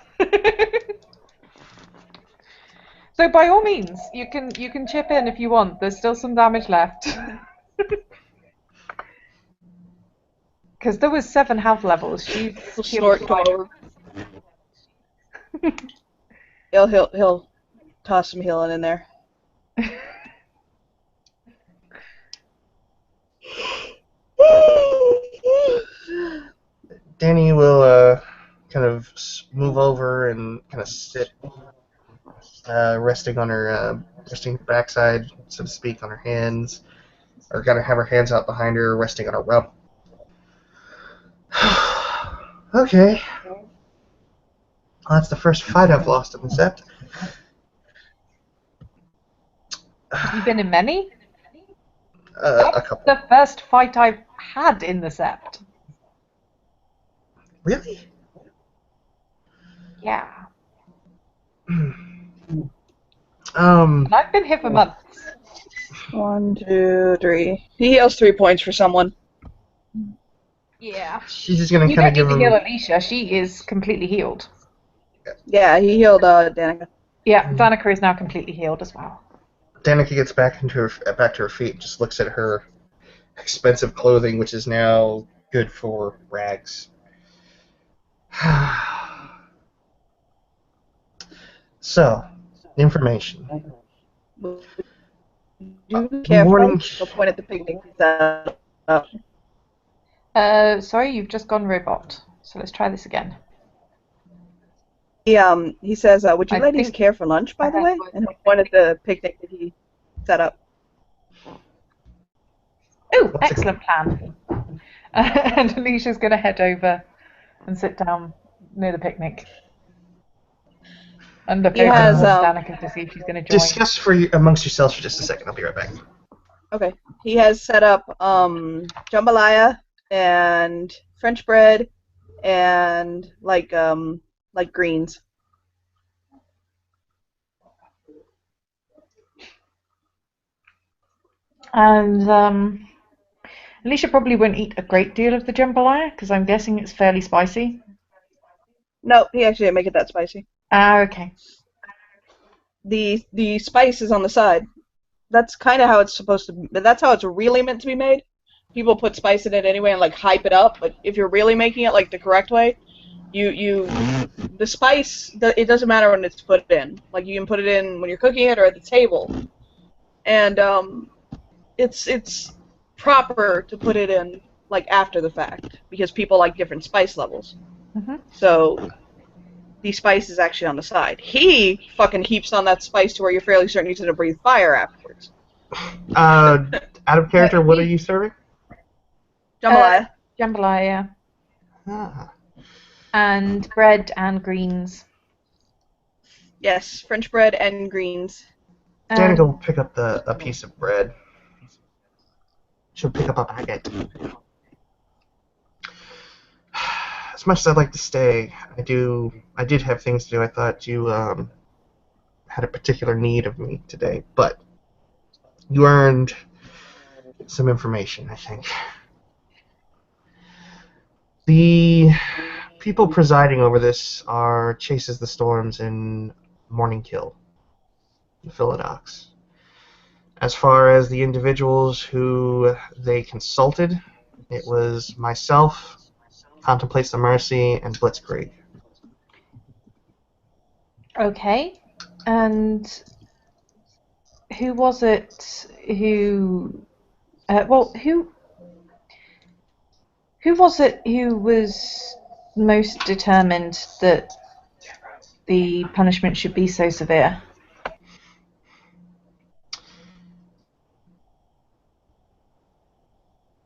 So by all means, you can chip in if you want. There's still some damage left. Because there was 7 health levels. She's snort come over. He'll toss some healing in there. Danny will kind of move over and kind of sit, resting on her backside, so to speak, on her hands, or kind of have her hands out behind her, resting on her rump. Okay. Well, that's the first fight I've lost in the Sept. Have you been in many? A couple. The first fight I've had in the Sept. Really? Yeah. And I've been here for months. 1, 2, 3. He heals 3 points for someone. Yeah. she's just gonna You kind don't of give need to him. heal Alicia. She is completely healed. Yeah, he healed Danica. Yeah, Danica is now completely healed as well. Danica gets back to her feet, and just looks at her expensive clothing, which is now good for rags. So, information. Would you care for Morning. lunch? He'll point at the picnic set up. Sorry, you've just gone robot. So let's try this again. He says, would you I ladies think care for lunch, by the I way? And he'll point at the picnic that he set up. Oh, excellent plan. And Alicia's going to head over and sit down near the picnic. And look He over has, towards Danica to see if she's going to join. Discuss amongst yourselves for just a second. I'll be right back. Okay. He has set up jambalaya and French bread and like greens. And Alicia probably won't eat a great deal of the jambalaya because I'm guessing it's fairly spicy. No, he actually didn't make it that spicy. Ah, okay. The spice is on the side. That's kind of how it's supposed to be. That's how it's really meant to be made. People put spice in it anyway and like hype it up, but if you're really making it like the correct way, the spice, it doesn't matter when it's put in. Like you can put it in when you're cooking it or at the table, and it's proper to put it in like after the fact because people like different spice levels. Mm-hmm. So the spice is actually on the side. He fucking heaps on that spice to where you're fairly certain he's gonna breathe fire afterwards. Out of character, what are you serving? Jambalaya. Jambalaya. Ah. And bread and greens. Yes, French bread and greens. Danica will pick up a piece of bread. She'll pick up a baguette. As much as I'd like to stay, I did have things to do. I thought you had a particular need of me today, but you earned some information, I think. The people presiding over this are Chases the Storms and Morning Kill, the Philodox. As far as the individuals who they consulted, it was myself, Contemplates the Mercy, and Blitzkrieg. Okay. And who was it who... who was it who was most determined that the punishment should be so severe?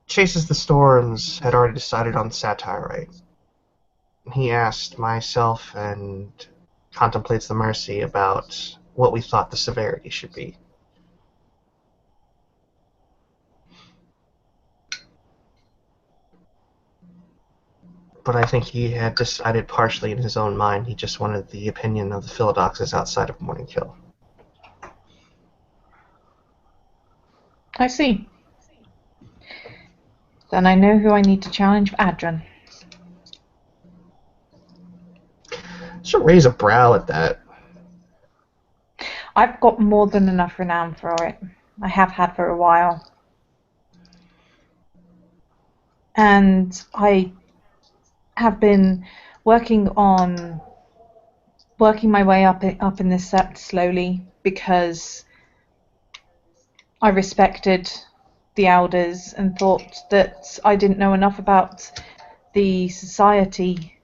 Chases the Storms had already decided on Satirite. He asked myself and Contemplates the Mercy about what we thought the severity should be. But I think he had decided partially in his own mind. He just wanted the opinion of the Philodoxes outside of Morning Kill. I see. Then I know who I need to challenge for Adran. She'll raise a brow at that. I've got more than enough renown for it. I have had for a while. And I have been working my way up in this sept slowly because I respected the elders and thought that I didn't know enough about the society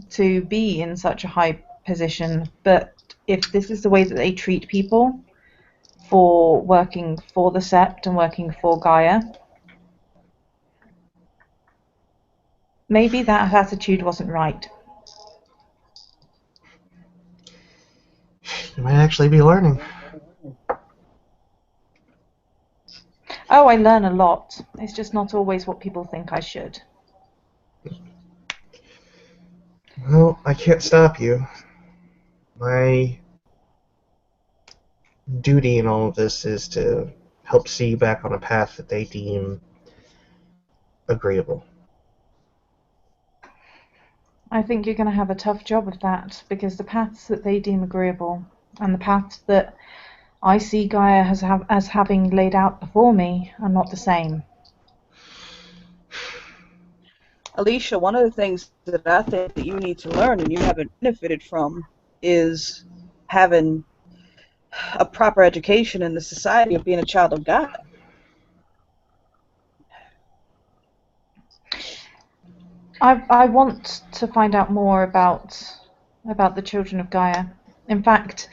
to be in such a high position. But if this is the way that they treat people for working for the sept and working for Gaia, maybe that attitude wasn't right. You might actually be learning. Oh, I learn a lot. It's just not always what people think I should. Well, I can't stop you. My duty in all of this is to help see you back on a path that they deem agreeable. I think you're going to have a tough job of that, because the paths that they deem agreeable and the paths that I see Gaia as having laid out before me are not the same. Alicia, one of the things that I think that you need to learn and you haven't benefited from is having a proper education in the society of being a child of God. I want to find out more about the children of Gaia. In fact,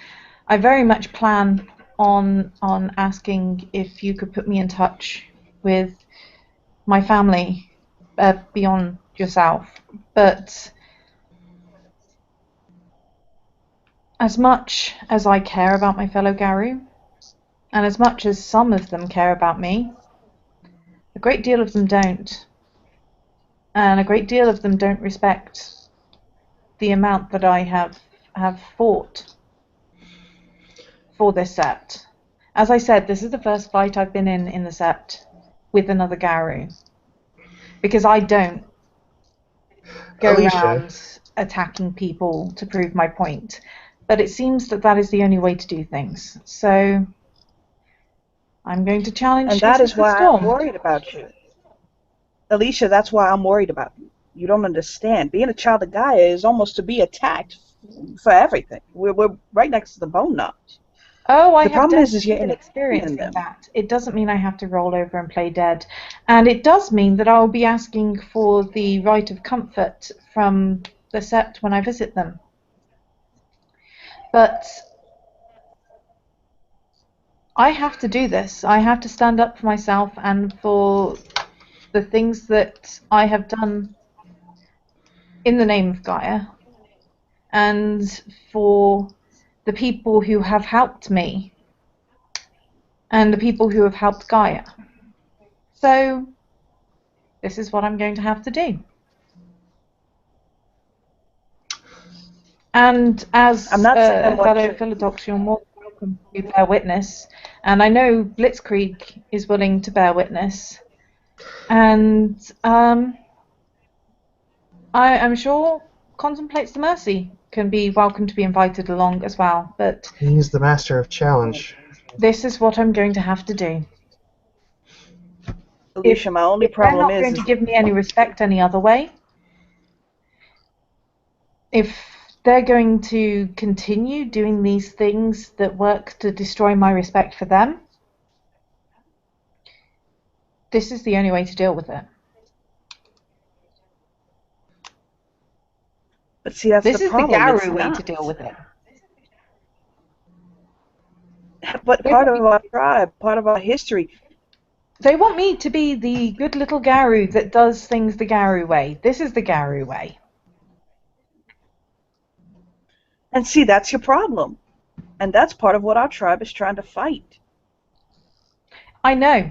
I very much plan on asking if you could put me in touch with my family beyond yourself. But as much as I care about my fellow Garu, and as much as some of them care about me, a great deal of them don't. And a great deal of them don't respect the amount that I have fought for this sept. As I said, this is the first fight I've been in the sept with another Garu. Because I don't go Alicia. around attacking people to prove my point. But it seems that that is the only way to do things. So I'm going to challenge And that Chasing is the why Storm. I'm worried about you. Alicia, that's why I'm worried about you. You don't understand. Being a child of Gaia is almost to be attacked for everything. We're right next to the bone knobs. Oh, I The have problem is definitely you're been in experiencing them. that. It doesn't mean I have to roll over and play dead. And it does mean that I'll be asking for the right of comfort from the sept when I visit them. But I have to do this. I have to stand up for myself and for the things that I have done in the name of Gaia, and for the people who have helped me, and the people who have helped Gaia. So this is what I'm going to have to do. And as I'm not saying a what fellow you- Philodox, you're more than welcome to bear witness. And I know Blitzkrieg is willing to bear witness. And I'm sure Contemplates the Mercy can be welcome to be invited along as well. But He's the master of challenge. this is what I'm going to have to do. Alicia, my only If they're problem not is going to give me any respect any other way, if they're going to continue doing these things that work to destroy my respect for them, this is the only way to deal with it. but see, that's This the is the problem. It's Garu way not. to deal with it. But part of our tribe, part of our history, They want me to be the good little Garu that does things the Garu way. This is the Garu way. and see, that's your problem. And that's part of what our tribe is trying to fight. I know.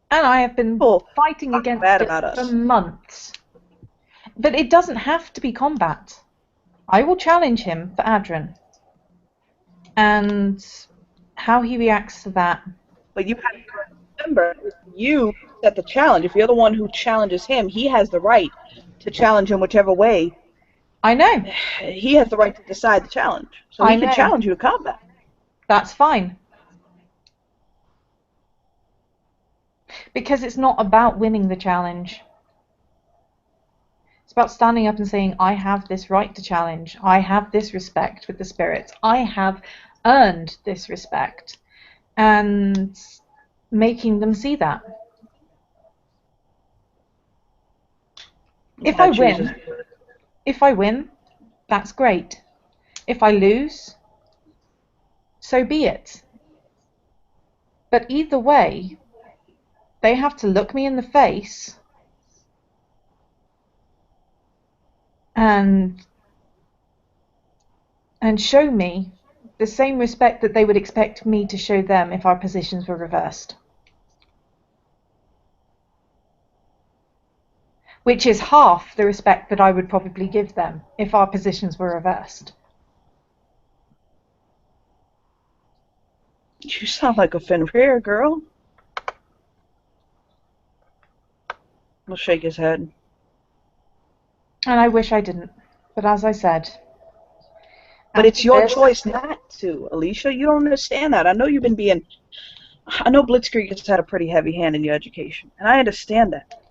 And I have been People fighting talk against bad it about us. for months. But it doesn't have to be combat. I will challenge him for Adran. And how he reacts to that. But you have to remember, if you set the challenge. If you're the one who challenges him, he has the right to challenge him whichever way. I know. He has the right to decide the challenge. So I he can know. challenge you to combat. That's fine. Because it's not about winning the challenge. It's about standing up and saying, I have this right to challenge. I have this respect with the spirits. I have earned this respect. And making them see that. If I win, that's great. If I lose, so be it. But either way, they have to look me in the face and show me the same respect that they would expect me to show them if our positions were reversed. Which is half the respect that I would probably give them if our positions were reversed. You sound like a Fenrir girl. He'll shake his head. And I wish I didn't. But as I said... But it's your this, choice not to, Alicia. You don't understand that. I know you've been being... I know Blitzkrieg has had a pretty heavy hand in your education. And I understand that.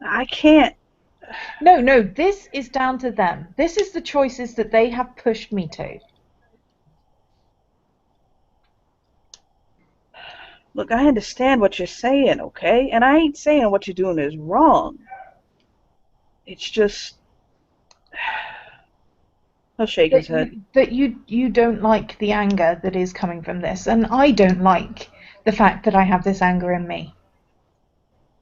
I can't... No, this is down to them. This is the choices that they have pushed me to. Look, I understand what you're saying, okay? And I ain't saying what you're doing is wrong. It's just... He'll shake his head. That you don't like the anger that is coming from this, and I don't like the fact that I have this anger in me.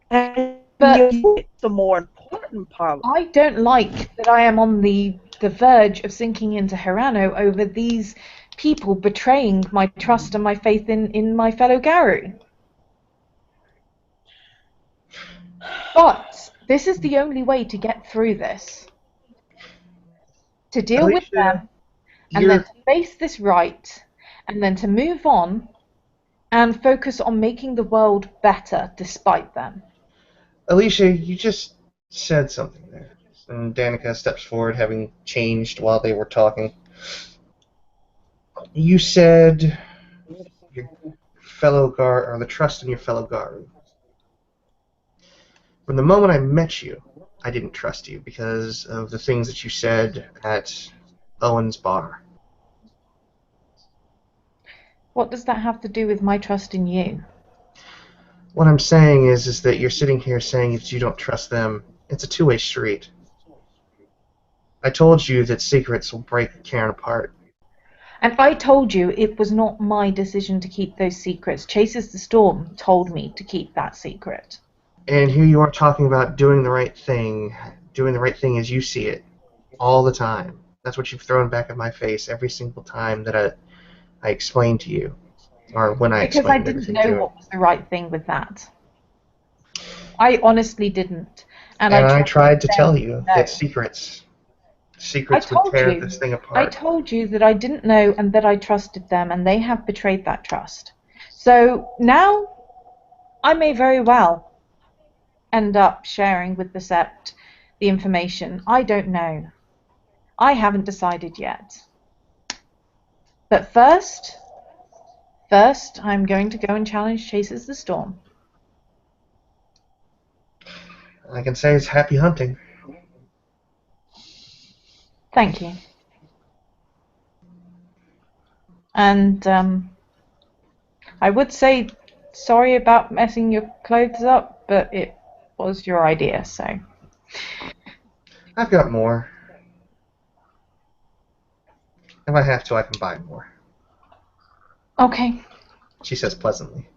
And But it's the more important part. I don't like that I am on the verge of sinking into Hirano over these people betraying my trust and my faith in my fellow Garu. But this is the only way to get through this. To deal with them, and then to face this right, and then to move on and focus on making the world better despite them. Alicia, you just said something there. And Danica steps forward, having changed while they were talking. You said your fellow Gar, or the trust in your fellow Garu. From the moment I met you, I didn't trust you because of the things that you said at Owen's bar. What does that have to do with my trust in you? What I'm saying is that you're sitting here saying that you don't trust them. It's a two-way street. I told you that secrets will break Karen apart. And I told you it was not my decision to keep those secrets. Chases the Storm told me to keep that secret. And here you are talking about doing the right thing as you see it, all the time. That's what you've thrown back at my face every single time that I explained to you, or when I explained everything to you. Because I didn't know what was the right thing with that. I honestly didn't. And I tried to tell you that secrets would tear this thing apart. I told you that I didn't know and that I trusted them, and they have betrayed that trust. So now I may very well end up sharing with the Sept the information. I don't know. I haven't decided yet. But first, I'm going to go and challenge Chases the Storm. I can say it's happy hunting. Thank you. And I would say sorry about messing your clothes up, but it was your idea, so. I've got more. If I have to, I can buy more. Okay. She says pleasantly.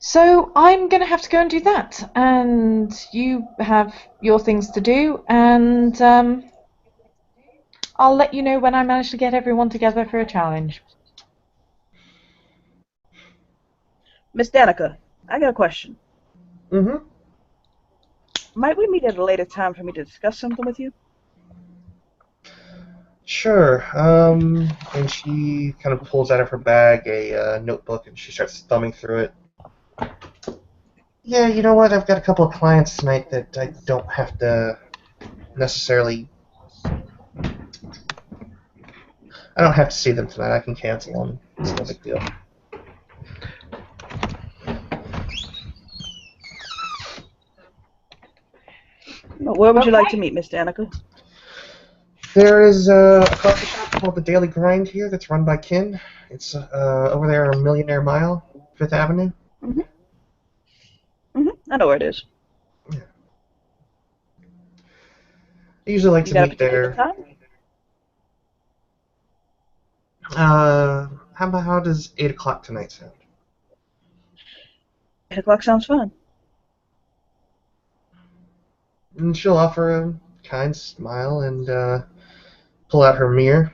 So I'm going to have to go and do that, and you have your things to do, and I'll let you know when I manage to get everyone together for a challenge. Miss Danica, I got a question. Mm-hmm. Might we meet at a later time for me to discuss something with you? Sure. And she kind of pulls out of her bag a notebook and she starts thumbing through it. Yeah, you know what? I've got a couple of clients tonight that I don't have to necessarily... I don't have to see them tonight. I can cancel them. It's no big deal. Where would you like to meet, Miss Danica? There is a coffee shop called The Daily Grind here that's run by Kin. It's over there on Millionaire Mile, 5th Avenue. Mm-hmm. Mm-hmm. I know where it is. Yeah. I usually like to meet there. How does 8 o'clock tonight sound? 8 o'clock sounds fun. And she'll offer a kind smile and pull out her mirror.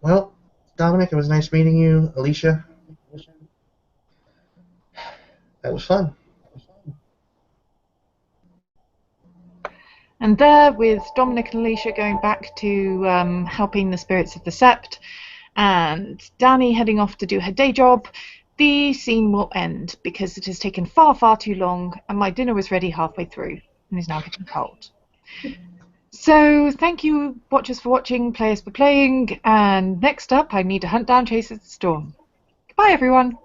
Well, Dominic, it was nice meeting you. Alicia, that was fun. And there, with Dominic and Alicia going back to helping the spirits of the Sept, and Dani heading off to do her day job, the scene will end because it has taken far, far too long, and my dinner was ready halfway through and is now getting cold. So thank you, watchers, for watching, players for playing, and next up I need to hunt down Chases the Storm. Goodbye, everyone.